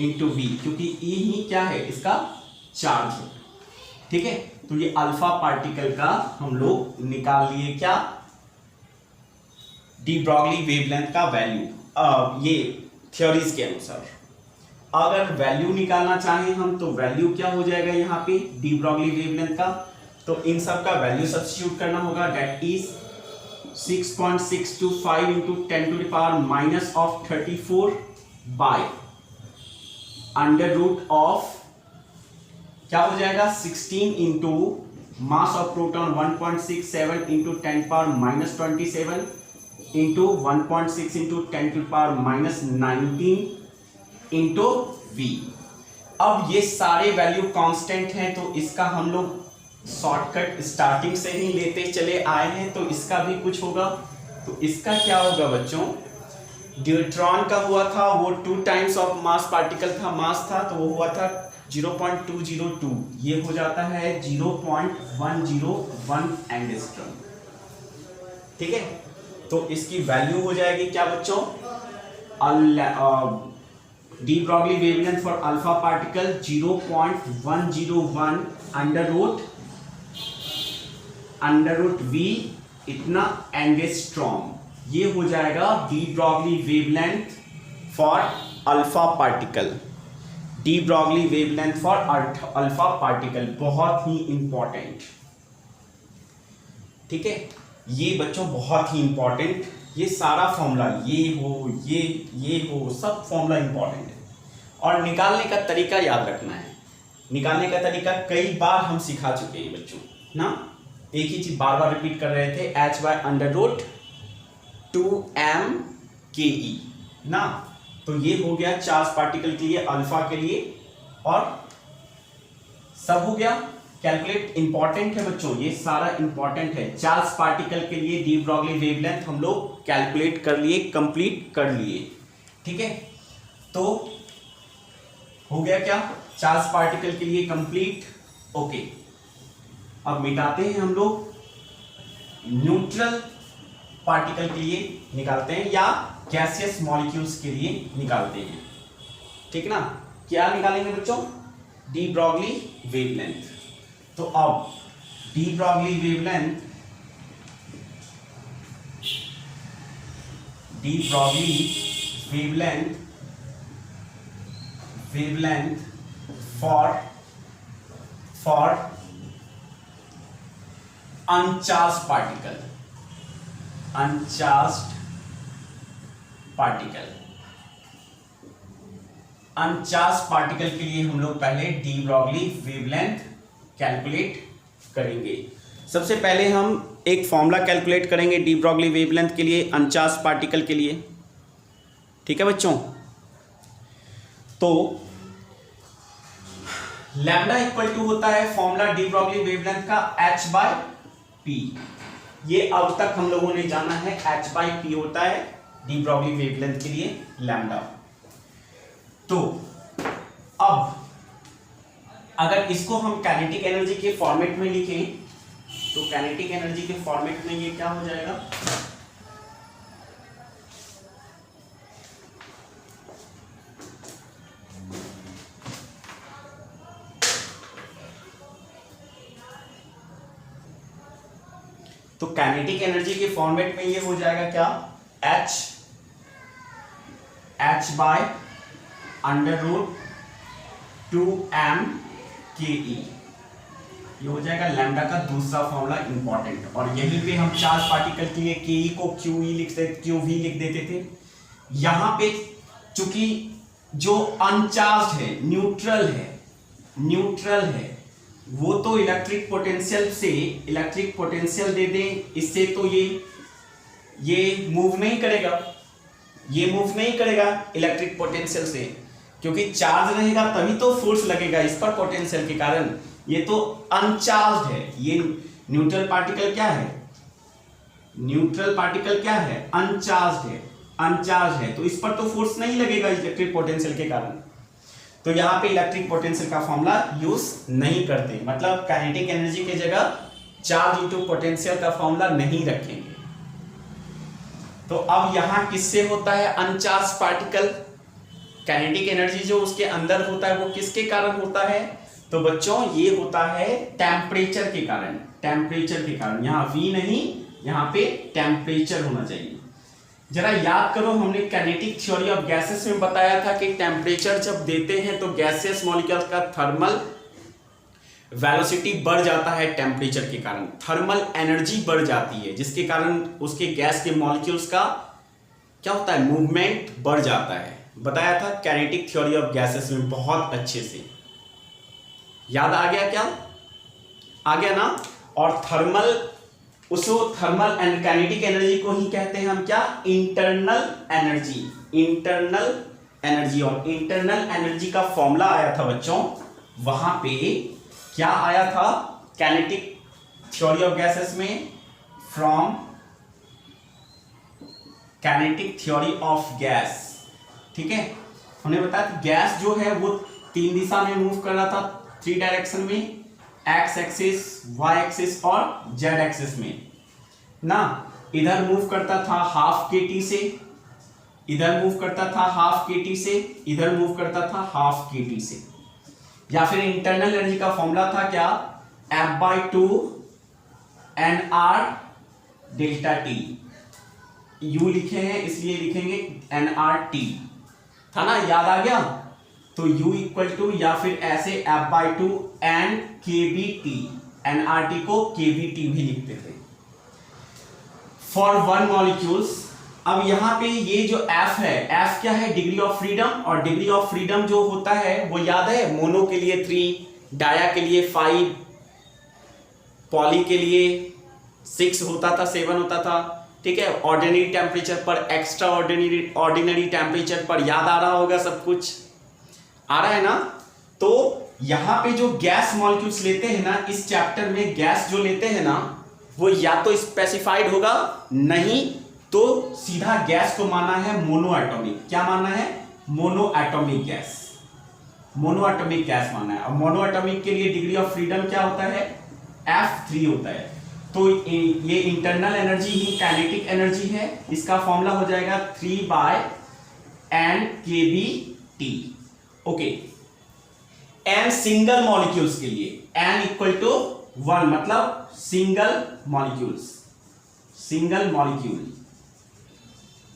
Speaker 1: into V, क्योंकि E ही क्या है, इसका चार्ज है। ठीक है, तो ये अल्फा पार्टिकल का हम लोग निकाल लिए क्या, डी ब्रॉगली वेवलेंथ का वैल्यू, ये थ्योरीज के अनुसार। अगर वैल्यू निकालना चाहें हम तो वैल्यू क्या हो जाएगा यहाँ पे डी ब्रॉगली वेवलेंथ का, तो इन सब का वैल्यू सब्स्टिट्यूट करना होगा, that is 6.625 into 10⁻⁻34 by under root of क्या हो जाएगा 16 into mass of proton 1.67 into 10⁻⁻27 into 1.6 into 10⁻⁻19 into V। अब ये सारे वैल्यू कांस्टेंट हैं, तो इसका हम लोग शॉर्टकट स्टार्टिंग से ही लेते चले आए हैं, तो इसका भी कुछ होगा। तो इसका क्या होगा बच्चों, ड्यूट्रॉन का हुआ था वो 2 टाइम्स ऑफ मास पार्टिकल था, मास था, तो वो हुआ था 0.202, ये हो जाता है 0.101 एंगस्ट्रॉम। ठीक है, तो इसकी वैल्यू हो जाएगी क्या बच्चों, de Broglie wavelength for alpha particle 0.101 under root V इतना एंगस्ट्रॉम, ये हो जाएगा de Broglie wavelength for alpha particle. De Broglie wavelength for alpha particle बहुत ही इंपॉर्टेंट। ठीक है, ये बच्चों बहुत ही इंपॉर्टेंट, ये सारा फॉर्मूला ये हो सब फॉर्मूला इंपॉर्टेंट है। और निकालने का तरीका याद रखना है, निकालने का तरीका कई बार हम सिखा चुके हैं बच्चों ना, एक ही चीज बार बार रिपीट कर रहे थे, h/√2m/ke ना। तो ये हो गया चार्ज पार्टिकल के लिए, अल्फा के लिए, और सब हो गया। कैलकुलेट इंपॉर्टेंट है बच्चों, ये सारा इंपॉर्टेंट है। चार्ल्स पार्टिकल के लिए डी ब्रॉगली वेवलेंथ हम लोग कैलकुलेट कर लिए, कंप्लीट कर लिए, ठीक है। तो हो गया क्या, चार्ल्स पार्टिकल के लिए कंप्लीट, ओके। अब मिटाते हैं हम लोग न्यूट्रल पार्टिकल के लिए निकालते हैं या गैसियस मॉलिक्यूल्स के लिए निकालते हैं, ठीक ना। क्या निकालेंगे बच्चों, डी ब्रॉगली वेवलेंथ। तो अब de Broglie wavelength, de Broglie wavelength for uncharged particle, uncharged particle के लिए हम लोग पहले डी ब्रॉगली वेवलेंथ कैलकुलेट करेंगे। सबसे पहले हम एक फॉर्मूला कैलकुलेट करेंगे डी ब्रॉगली वेवलेंथ के लिए अनचार्ज्ड पार्टिकल के लिए, ठीक है बच्चों। तो लैम्डा इक्वल टू होता है फॉर्मूला डी ब्रॉगली वेवलेंथ का h/p। ये अब तक हम लोगों ने जाना है, h/p होता है डी ब्रॉगली वेवलेंथ के लिए लैम्डा। तो अब अगर इसको हम काइनेटिक एनर्जी के फॉर्मेट में लिखें तो काइनेटिक एनर्जी के फॉर्मेट में ये क्या हो जाएगा, तो काइनेटिक एनर्जी के फॉर्मेट में ये हो जाएगा क्या, h/√2m/ke। ये हो जाएगा लैम्डा का दूसरा फॉर्मूला इंपॉर्टेंट। और यहीं पे हम चार्ज पार्टिकल के लिए के को QV लिख देते थे। यहां पे चूंकि जो अनचार्ज है, न्यूट्रल है, वो तो इलेक्ट्रिक पोटेंशियल दे दें, इससे तो ये मूव नहीं करेगा इलेक्ट्रिक पोटेंशियल से, क्योंकि चार्ज रहेगा तभी तो फोर्स लगेगा इस पर पोटेंशियल के कारण। ये तो अनचार्ज है, ये न्यूट्रल पार्टिकल क्या है, अनचार्ज है, तो इस पर तो फोर्स नहीं लगेगा इलेक्ट्रिक पोटेंशियल के कारण। तो यहां पे इलेक्ट्रिक पोटेंशियल का फॉर्मूला यूज नहीं करते, मतलब काइनेटिक एनर्जी की जगह चार्ज इनटू पोटेंशियल का फॉर्मूला नहीं रखेंगे। तो अब यहां किससे होता है अनचार्ज पार्टिकल, काइनेटिक एनर्जी जो उसके अंदर होता है वो किसके कारण होता है, तो बच्चों ये होता है टेम्परेचर के कारण। यहां V नहीं, यहां पे टेम्परेचर होना चाहिए। जरा याद करो, हमने काइनेटिक थ्योरी ऑफ गैसेस में बताया था कि टेम्परेचर जब देते हैं तो गैसियस मॉलिक्यूल का थर्मल वेलोसिटी बढ़ जाता है, टेम्परेचर के कारण थर्मल एनर्जी बढ़ जाती है, जिसके कारण उसके गैस के मॉलिक्यूल्स का क्या होता है, मूवमेंट बढ़ जाता है। बताया था काइनेटिक थ्योरी ऑफ गैसेस में बहुत अच्छे से, याद आ गया क्या, आ गया ना। और थर्मल एंड काइनेटिक एनर्जी को ही कहते हैं हम क्या, इंटरनल एनर्जी। और इंटरनल एनर्जी का फॉर्मूला आया था बच्चों, वहां पे क्या आया था काइनेटिक थ्योरी ऑफ गैसेस में, from kinetic theory of gas, ठीक है। हमने बताया गैस जो है वो 3 दिशा में मूव कर रहा था, 3 डायरेक्शन में, एक्स एक्सिस, वाई एक्सिस और जेड एक्सिस में ना। इधर मूव करता था हाफ kT से, इधर मूव करता था हाफ kT से, इधर मूव करता था हाफ kT से। या फिर इंटरनल एनर्जी का फॉर्मूला था क्या, F/2 nR delta T। U लिखे हैं इसलिए लिखेंगे nRT, था ना, याद आ गया। तो U इक्वल टू या फिर ऐसे F/2 n kBT, nRT को kBT भी लिखते थे फॉर 1 मॉलिक्यूल्स। अब यहां पे ये जो F है, F क्या है, डिग्री ऑफ फ्रीडम। और डिग्री ऑफ फ्रीडम जो होता है वो याद है, मोनो के लिए 3, डाया के लिए 5, पॉली के लिए 6 होता था, 7 होता था, ठीक है। ऑर्डिनरी टेम्परेचर पर, एक्स्ट्रा ऑर्डिनरी टेम्परेचर पर, याद आ रहा होगा, सब कुछ आ रहा है ना। तो यहां पे जो गैस मॉलिक्यूल्स लेते हैं ना, इस चैप्टर में गैस जो लेते हैं ना, वो या तो स्पेसिफाइड होगा, नहीं तो सीधा गैस को माना है मोनो एटॉमिक। क्या माना है? Mono atomic gas, mono atomic gas माना है। और मोनो एटॉमिक के लिए डिग्री ऑफ फ्रीडम क्या होता है? F3 होता है। तो ये इंटरनल एनर्जी ही काइनेटिक एनर्जी है। इसका फॉर्मूला हो जाएगा 3/n kBT। Okay, n single molecules के लिए n इक्वल टू 1, मतलब single molecules, single molecule,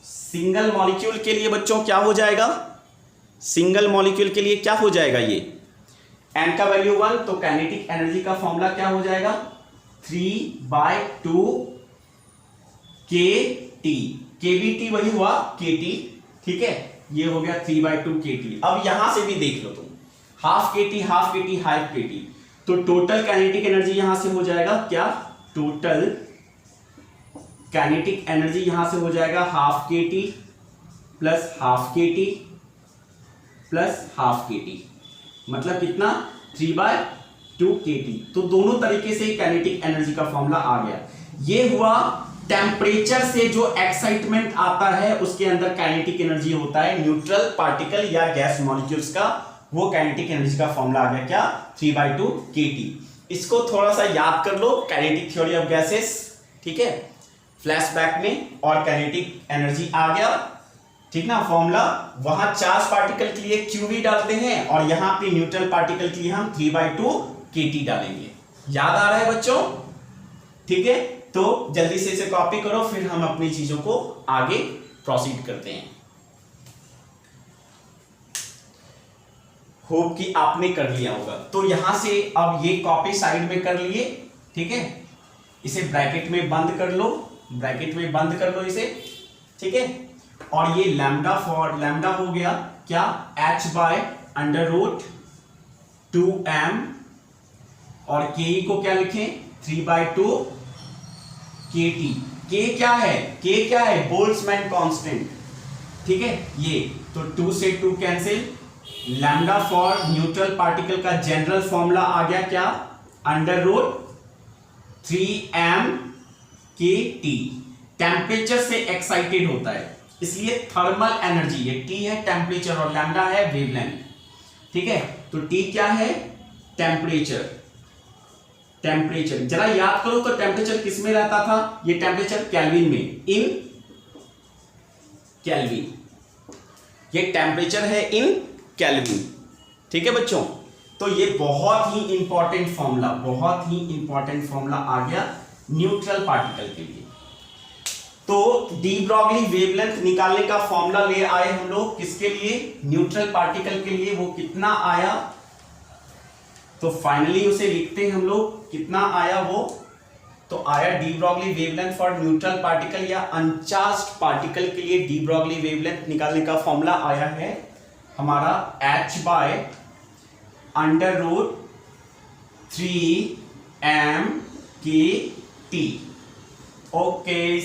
Speaker 1: single molecule के लिए बच्चों क्या हो जाएगा? सिंगल मॉलिक्यूल के लिए क्या हो जाएगा? ये n का वैल्यू 1, तो काइनेटिक एनर्जी का फॉर्मूला क्या हो जाएगा? 3/2 kT। kBT वही हुआ kT, ठीक है, ये हो गया 3/2 kT। अब यहां से भी देख लो तुम, half kT, half kT, half kT, तो टोटल काइनेटिक एनर्जी यहां से हो जाएगा क्या? टोटल काइनेटिक एनर्जी यहां से हो जाएगा half kT plus half kT plus half kT, मतलब कितना? 3/2 kT। तो दोनों तरीके से काइनेटिक एनर्जी का फॉर्मूला आ गया। ये हुआ टेम्परेचर से जो एक्साइटमेंट आता है उसके अंदर काइनेटिक एनर्जी होता है, न्यूट्रल पार्टिकल या गैस मॉलिक्यूल्स का, वो काइनेटिक एनर्जी का फॉर्मूला आ गया क्या? 3/2 kT। इसको थोड़ा सा याद कर लो, काइनेटिक थ्योरी ऑफ गैसेस, ठीक है, फ्लैशबैक में, और काइनेटिक एनर्जी आ गया, ठीक ना फॉर्मूला। वहां चार्ज पार्टिकल के लिए QV डालते हैं और यहां पे न्यूट्रल पार्टिकल के लिए हम 3/2 kT डालेंगे। याद आ रहा है बच्चों? ठीक है, तो जल्दी से इसे कॉपी करो, फिर हम अपनी चीजों को आगे प्रोसीड करते हैं। होप कि आपने कर लिया होगा। तो यहां से अब ये कॉपी साइड में कर लिए, ठीक है, इसे ब्रैकेट में बंद कर लो, ब्रैकेट में बंद कर लो इसे, ठीक है। और ये लैम्डा फॉर लैम्डा हो गया क्या? h/√2m, और ke को क्या लिखें? 3/2 kT। k क्या है? k क्या है? बोल्ट्जमैन कांस्टेंट, ठीक है, ये तो 2 से 2 cancel. Lambda for neutral particle का जनरल फॉर्मूला आ गया क्या? √3m kT। टेम्परेचर से एक्साइटेड होता है, इसलिए थर्मल एनर्जी, ये T है टेम्परेचर और लैम्डा है वेवलेंथ, ठीक है। तो T क्या है? टेम्परेचर। टेम्परेचर जरा याद करो तो टेम्परेचर किस में रहता था? ये टेम्परेचर केल्विन में, इन केल्विन, ये टेम्परेचर है इन केल्विन, ठीक है बच्चों। तो ये बहुत ही इंपॉर्टेंट फॉर्मूला, बहुत ही इंपॉर्टेंट फॉर्मूला आ गया न्यूट्रल पार्टिकल के लिए। तो डी ब्रॉगली वेवलेंथ निकालने का फॉर्मूला ले आए हम लोग, किसके लिए? न्यूट्रल पार्टिकल के लिए। वो कितना आया? तो फाइनली उसे लिखते हैं हम लोग, कितना आया वो? तो आया de Broglie wavelength for neutral particle या अनचार्ज्ड पार्टिकल के लिए डी ब्रॉगली वेवलेंथ निकालने का फॉर्मूला आया है हमारा h/√3m kT। ओके,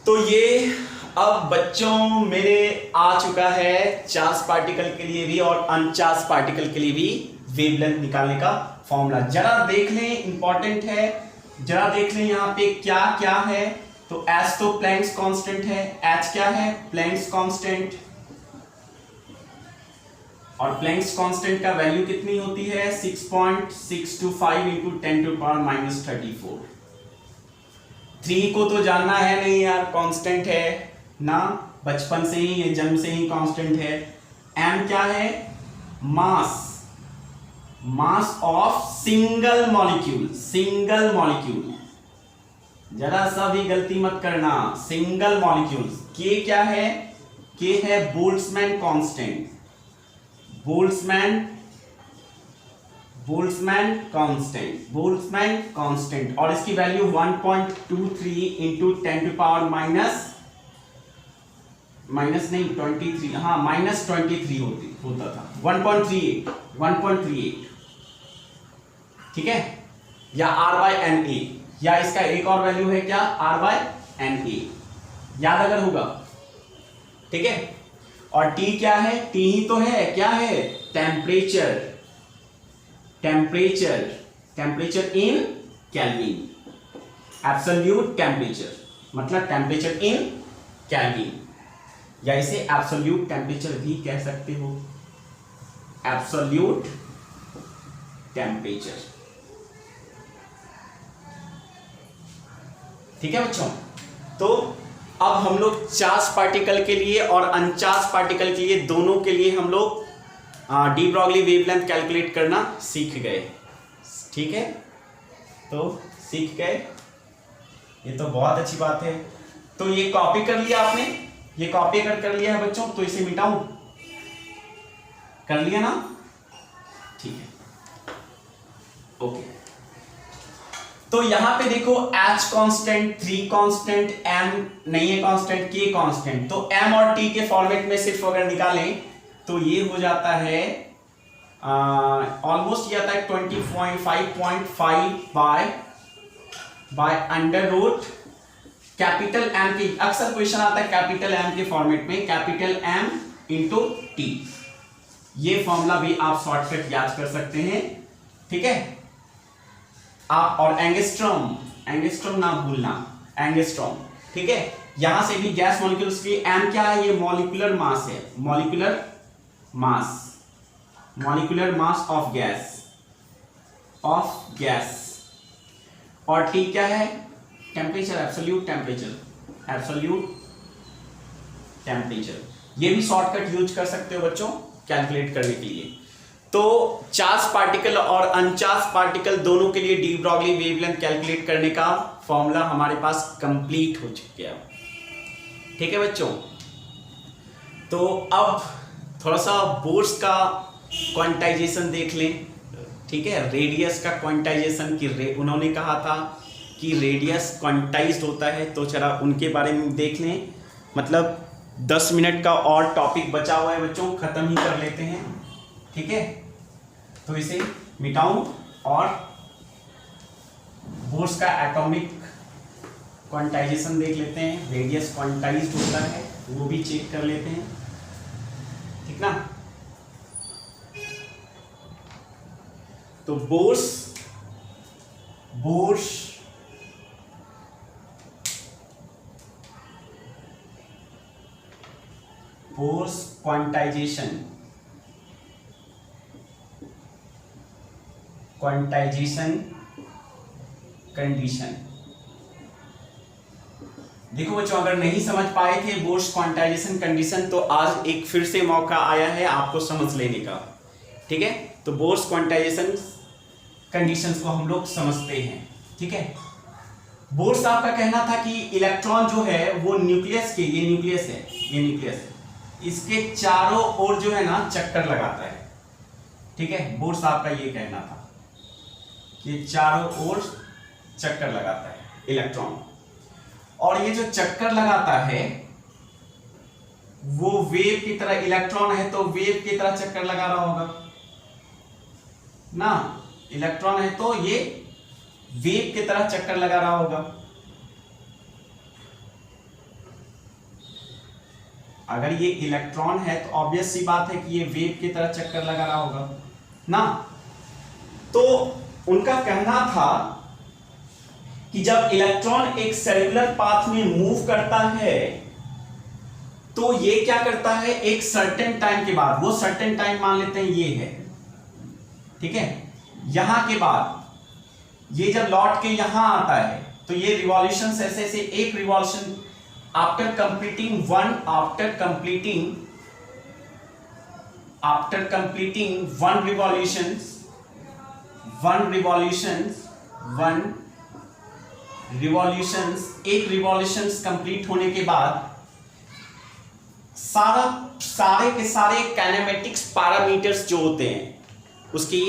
Speaker 1: तो ये अब बच्चों मेरे आ चुका है चार्ज पार्टिकल के लिए भी और अनचार्ज पार्टिकल के लिए भी वेवलेंथ निकालने का फॉर्मूला। जरा देख लें, इंपॉर्टेंट है, जरा देख लें यहाँ पे क्या क्या है। तो S तो प्लैंक्स कांस्टेंट है, H क्या है? प्लैंक्स कांस्टेंट, और प्लैंक्स कांस्टेंट का वैल्यू कितनी होती है? 6.625 इंटू 10⁻34। 3 को तो जानना है नहीं यार, कांस्टेंट है ना, बचपन से ही, जन्म से ही कांस्टेंट है। m क्या है? Mass, mass of single molecule, single molecule, जरा सा भी गलती मत करना, सिंगल मॉलिक्यूल। k क्या है? k है Boltzmann constant, Boltzmann constant, Boltzmann constant, और इसकी वैल्यू 1.23 इंटू 10⁻23, हाँ -23 होता था, 1.38, ठीक है, या R/NA, या इसका एक और वैल्यू है क्या? R/NA, याद अगर होगा, ठीक है। और टी क्या है, टी ही तो है, क्या है, temperature, temperature, temperature in kelvin, absolute temperature, मतलब टेम्परेचर इन केल्विन, या इसे एब्सोल्यूट टेम्परेचर भी कह सकते हो, एब्सोल्यूट टेम्परेचर। ठीक है बच्चों, तो अब हम लोग चार्ज पार्टिकल के लिए और अनचार्ज पार्टिकल के लिए, दोनों के लिए हम लोग डी ब्रॉगली वेवलेंथ कैलकुलेट करना सीख गए। ठीक है, तो सीख गए, ये तो बहुत अच्छी बात है। तो ये कॉपी कर लिया आपने, ये कॉपी अगर कर लिया है बच्चों तो इसे मिटाऊं, कर लिया ना, ठीक है, ओके। तो यहां पे देखो H कांस्टेंट, 3 कांस्टेंट, M नहीं है कांस्टेंट, K कांस्टेंट, तो M और T के फॉर्मेट में सिर्फ अगर निकालें तो ये हो जाता है ऑलमोस्ट ये आता है 20.5.5 by under root capital M के, अक्सर क्वेश्चन आता है कैपिटल M के फॉर्मेट में, कैपिटल M इंटू T, ये फॉर्मूला भी आप शॉर्टकट याद कर सकते हैं। ठीक है, आप और एंगस्ट्रॉम, एंगस्ट्रॉम ना भूलना, एंगस्ट्रॉम। ठीक है, यहां से भी गैस मॉलिक्यूल्स की M क्या है, ये मॉलिक्यूलर मास है, molecular mass, molecular mass of gas, of gas, और T क्या है, temperature, absolute temperature, absolute temperature. ये भी शॉर्टकट यूज कर सकते हो बच्चों कैलकुलेट करने के लिए। तो चार्ज पार्टिकल और अनचार्ज पार्टिकल दोनों के लिए डी ब्रॉगली वेवलेंथ कैलकुलेट करने का फॉर्मूला हमारे पास कंप्लीट हो चुका है। ठीक है बच्चों, तो अब थोड़ा सा बोर्स का क्वांटाइजेशन देख लें। ठीक है, रेडियस का क्वांटाइजेशन की उन्होंने कहा था कि रेडियस क्वांटाइज्ड होता है, तो चला उनके बारे में देख लें। मतलब 10 मिनट का और टॉपिक बचा हुआ है बच्चों, खत्म ही कर लेते हैं। ठीक है, तो इसे मिटाऊं और बोर्स का एटॉमिक क्वांटाइजेशन देख लेते हैं, रेडियस क्वांटाइज्ड होता है वो भी चेक कर लेते हैं। ठीक ना, तो बोर्स क्वांटाइजेशन कंडीशन। देखो बच्चों, अगर नहीं समझ पाए थे बोर्स क्वांटाइजेशन कंडीशन, तो आज एक फिर से मौका आया है आपको समझ लेने का। ठीक है, तो बोर्स क्वांटाइजेशन कंडीशंस को हम लोग समझते हैं। ठीक है, बोर्स आपका कहना था कि इलेक्ट्रॉन जो है वो न्यूक्लियस के, ये न्यूक्लियस है, ये न्यूक्लियस है, इसके चारों ओर जो है ना चक्कर लगाता है। ठीक है, बोर्स आपका ये कहना था कि चारों ओर चक्कर लगाता है इलेक्ट्रॉन, और ये जो चक्कर लगाता है वो वेव की तरह, इलेक्ट्रॉन है तो वेव की तरह चक्कर लगा रहा होगा ना, इलेक्ट्रॉन है तो ये वेव की तरह चक्कर लगा रहा होगा। अगर ये इलेक्ट्रॉन है तो ऑब्वियस सी बात है कि ये वेव की तरह चक्कर लगा रहा होगा ना। तो उनका कहना था कि जब इलेक्ट्रॉन एक सेल्युलर पाथ में मूव करता है तो ये क्या करता है, एक सर्टेन टाइम के बाद, वो सर्टेन टाइम मान लेते हैं ये है। ठीक है, यहां के बाद ये जब लौट के यहां आता है तो ये रिवॉल्यूशन ऐसे ऐसे, एक revolution after completing one revolutions, एक रिवॉल्यूशंस कंप्लीट होने के बाद सारे के सारे काइनेमेटिक्स पैरामीटर्स जो होते हैं, उसकी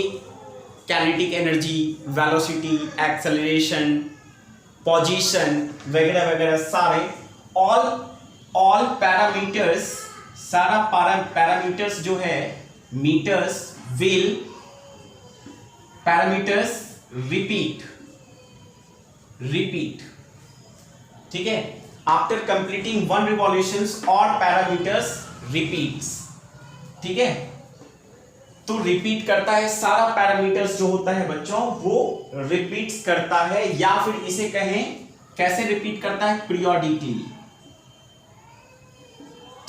Speaker 1: kinetic energy, velocity, acceleration, position वगैरह वगैरह, सारे ऑल पैरामीटर्स, सारा पैरामीटर्स जो है पैरामीटर्स रिपीट। ठीक है, आफ्टर कंप्लीटिंग वन रिवॉल्यूशंस और पैरामीटर्स रिपीट्स, ठीक है। तो रिपीट करता है, सारा पैरामीटर्स जो होता है बच्चों वो रिपीट्स करता है, या फिर इसे कहें कैसे रिपीट करता है, पीरियोडिकली।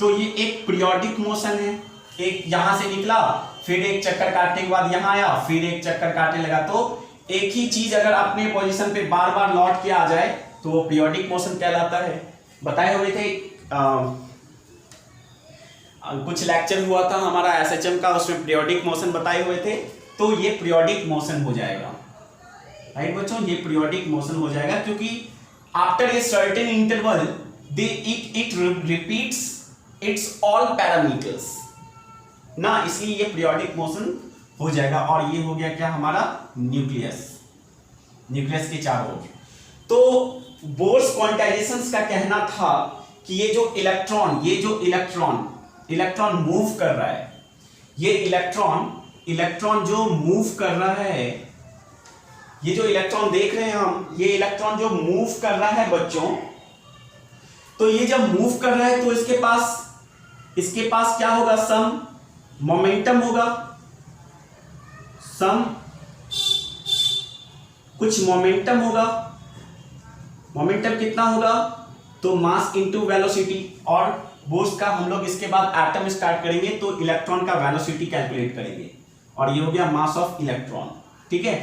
Speaker 1: तो ये एक पीरियोडिक मोशन है, एक यहां से निकला, फिर एक चक्कर काटने के बाद यहां आया, फिर एक चक्कर काटने लगा। तो एक ही चीज अगर अपने पोजीशन पे बार बार लौट के आ जाए तो वो पीरियोडिक मोशन कहलाता है। बताए हुए थे कुछ लेक्चर हुआ था हमारा एसएचएम का, उसमें पीरियोडिक मोशन बताए हुए थे। तो ये पीरियोडिक मोशन हो जाएगा, राइट बच्चों, ये पीरियोडिक मोशन हो जाएगा, क्योंकि after a certain interval it repeats it's all parameters ना, इसलिए ये पीरियोडिक मोशन हो जाएगा। और ये हो गया क्या हमारा न्यूक्लियस, न्यूक्लियस के चारों ओर। तो बोर्स क्वांटाइजेशंस का कहना था कि ये जो इलेक्ट्रॉन मूव कर रहा है, ये इलेक्ट्रॉन जो मूव कर रहा है, ये जो इलेक्ट्रॉन देख रहे हैं हम, ये इलेक्ट्रॉन जो मूव कर रहा है बच्चों, तो ये जब मूव कर रहा है तो इसके पास क्या होगा, सम मोमेंटम होगा, कुछ मोमेंटम होगा। मोमेंटम कितना होगा, तो मास इनटू वेलोसिटी। और बोर्स का हम लोग इसके बाद एटम स्टार्ट करेंगे तो इलेक्ट्रॉन का वेलोसिटी कैलकुलेट करेंगे, और ये हो गया मास ऑफ इलेक्ट्रॉन, ठीक है।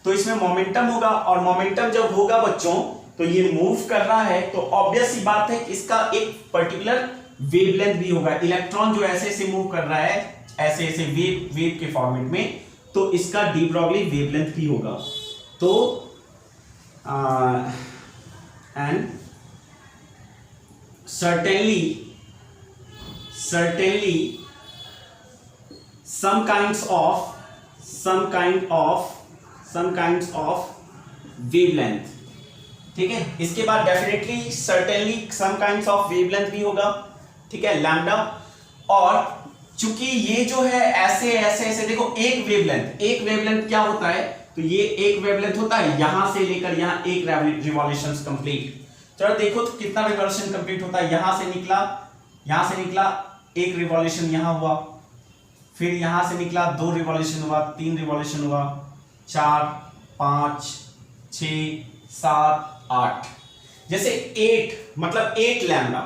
Speaker 1: तो इसमें मोमेंटम होगा, और मोमेंटम जब होगा बच्चों तो ये मूव कर रहा है, तो ऑब्वियस सी बात है कि इसका एक पर्टिकुलर वेवलेंथ भी होगा। इलेक्ट्रॉन जो ऐसे ऐसे मूव कर रहा है, ऐसे ऐसे वेव के फॉर्मेट में, तो इसका डी ब्रॉगली वेवलेंथ भी होगा। तो and certainly some kinds of wavelength, ठीक है। इसके बाद definitely certainly some kinds of wavelength भी होगा, ठीक है, लैम्डा। और चूंकि ये जो है ऐसे ऐसे ऐसे देखो, एक वेवलेंथ क्या होता है, तो ये एक वेवलेंथ होता है, यहां से लेकर यहां एक रिवॉल्यूशंस कंप्लीट। चलो देखो तो कितना रिवॉल्यूशन कंप्लीट होता है, यहां से निकला एक रिवॉल्यूशन यहां हुआ, फिर यहां से निकला 2 रिवॉल्यूशन हुआ, 3 रिवॉल्यूशन हुआ, 4 5 6 7 8, जैसे 8 मतलब 8 लैम्डा।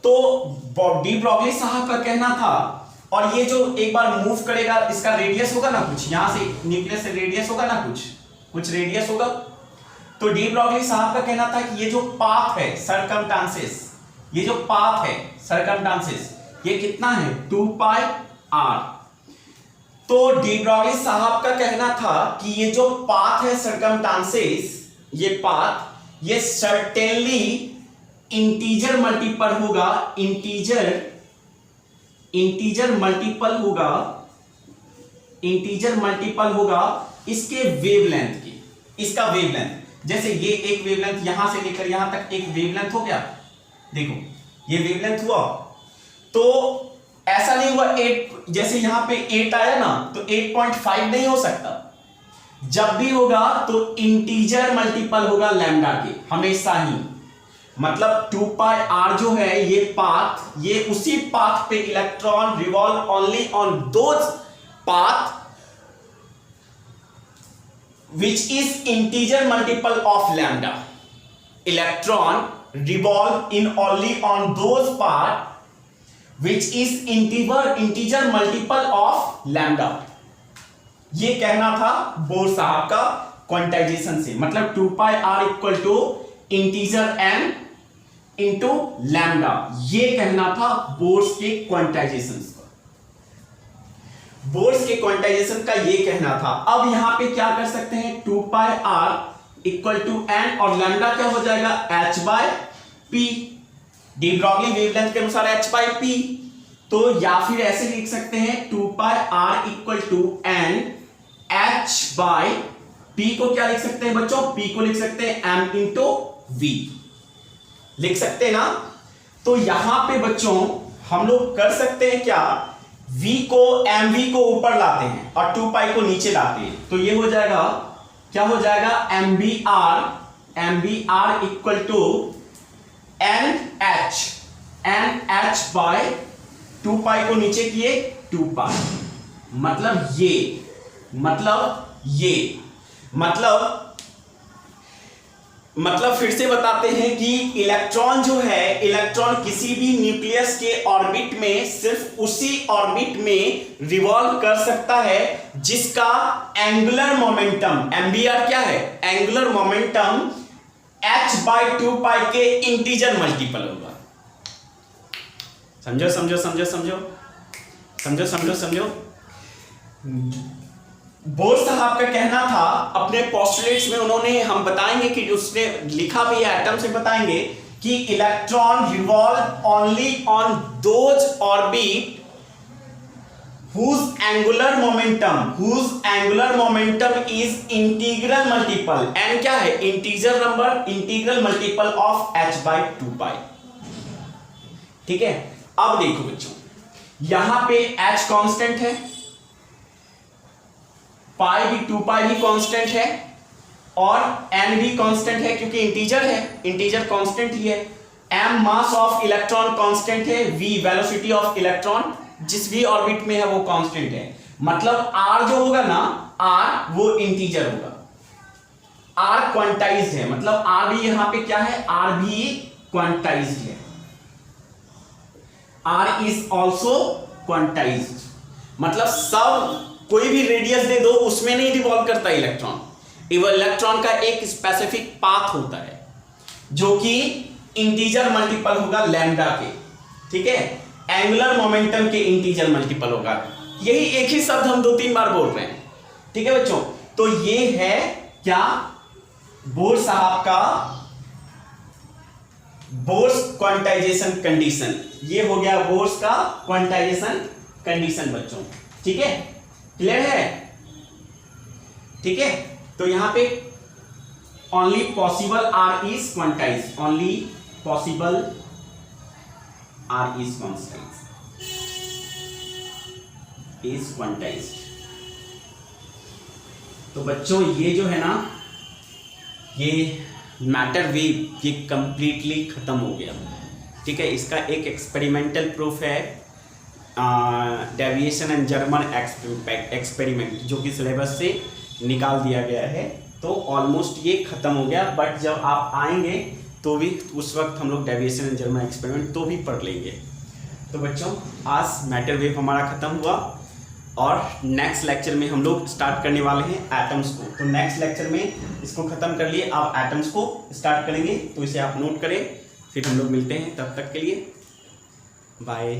Speaker 1: तो डी ब्रॉगली साहब का कहना था, और ये जो एक बार मूव करेगा इसका रेडियस होगा ना कुछ, यहां से न्यूक्लियस से रेडियस होगा ना कुछ रेडियस होगा। तो डी ब्रॉगली साहब का कहना था कि ये जो पाथ है सरकमस्टांसेस, ये कितना है 2 पाई r। तो डी ब्रॉगली साहब का कहना था कि ये जो पाथ है सरकमस्टांसेस, ये सर्टेनली इंटीजर मल्टीपल होगा इसके वेवलेंथ की, इसका वेवलेंथ। जैसे ये एक वेवलेंथ यहां से लेकर यहां तक एक वेवलेंथ हो गया, देखो ये वेवलेंथ हुआ। तो ऐसा नहीं हुआ 8, जैसे यहां पे 8 आया ना, तो 8.5 नहीं हो सकता। जब भी होगा तो इंटीजर मल्टीपल होगा लैम्डा के, हमेशा ही। मतलब 2 पाई r जो है ये पाथ, ये उसी पाथ पे electron revolve only on those path which is integer multiple of lambda. Electron revolve in only on those part which is integer multiple of lambda. ये कहना था बोर साहब का क्वांटाइजेशन से, मतलब 2 pi r equal to integer n into lambda, ये कहना था बोर्स के क्वांटाइजेशन का। बोर्स के क्वांटाइजेशन का ये कहना था। अब यहां पे क्या कर सकते हैं, 2 pi r equal to n, और लैम्डा क्या हो जाएगा h by p, de Broglie wavelength के अनुसार h बाय p। तो या फिर ऐसे लिख सकते हैं 2 pi r equal to n h by p को क्या लिख सकते हैं बच्चों, p को लिख सकते हैं m इंटू v, लिख सकते हैं ना। तो यहां पे बच्चों हम लोग कर सकते हैं क्या, v को mv को ऊपर लाते हैं और 2 पाई को नीचे लाते हैं। तो ये हो जाएगा, क्या हो जाएगा, mbr equal to nh by 2 pi को नीचे किए 2 पाई, मतलब मतलब फिर से बताते हैं कि इलेक्ट्रॉन जो है, इलेक्ट्रॉन किसी भी न्यूक्लियस के ऑर्बिट में सिर्फ उसी ऑर्बिट में रिवॉल्व कर सकता है जिसका एंगुलर मोमेंटम, एम्बियर क्या है, एंगुलर मोमेंटम h/2 पाई के इंटीजर मल्टीपल होगा। समझो समझो समझो समझो समझो समझो समझो। बोर साहब का कहना था अपने पोस्टुलेट्स में, उन्होंने, हम बताएंगे कि उसने लिखा भी है, एटम से बताएंगे कि electron revolve only on those orbit whose angular momentum is integral multiple, n क्या है, integer number, integral multiple of h/2 पाई। ठीक है, अब देखो बच्चों, यहां पे h कांस्टेंट है, पाई भी 2 पाई भी कांस्टेंट है और n भी कांस्टेंट है क्योंकि इंटीजर है, इंटीजर कांस्टेंट ही है। m mass of electron constant है, v वेलोसिटी ऑफ इलेक्ट्रॉन जिस भी ऑर्बिट में है वो कांस्टेंट है। मतलब r जो होगा ना, r वो इंटीजर होगा, r क्वांटाइज्ड है, मतलब r भी यहां पे क्या है, r भी क्वांटाइज्ड है, r इज ऑल्सो क्वांटाइज्ड। मतलब सब कोई भी रेडियस दे दो उसमें नहीं रिवॉल्व करता इलेक्ट्रॉन, इलेक्ट्रॉन का एक स्पेसिफिक पाथ होता है जो कि इंटीजर मल्टीपल होगा लैम्डा के। ठीक है, एंगुलर मोमेंटम के इंटीजर मल्टीपल होगा। यही एक ही शब्द हम 2-3 बार बोल रहे हैं। ठीक है बच्चों, तो ये है क्या, बोर साहब का बोर्स क्वांटाइजेशन कंडीशन। ये हो गया बोर्स का क्वांटाइजेशन कंडीशन बच्चों। ठीक है, क्लियर है? ठीक है, तो यहां पे only possible R is quantized, only possible R is quantized। तो बच्चों ये जो है ना, ये मैटर वेव ये कंप्लीटली खत्म हो गया। ठीक है, इसका एक एक्सपेरिमेंटल प्रूफ है, डेविएशन एंड जर्मन एक्सपेरिमेंट, जो कि सिलेबस से निकाल दिया गया है। तो ऑलमोस्ट ये खत्म हो गया, बट जब आप आएंगे तो भी उस वक्त हम लोग डेविएशन एंड जर्मन एक्सपेरिमेंट तो भी पढ़ लेंगे। तो बच्चों आज मैटर वेव हमारा ख़त्म हुआ और नेक्स्ट लेक्चर में हम लोग स्टार्ट करने वाले हैं एटम्स को। तो नेक्स्ट लेक्चर में इसको ख़त्म कर लिए, आप एटम्स को स्टार्ट करेंगे, तो इसे आप नोट करें। फिर हम लोग मिलते हैं, तब तक के लिए बाय।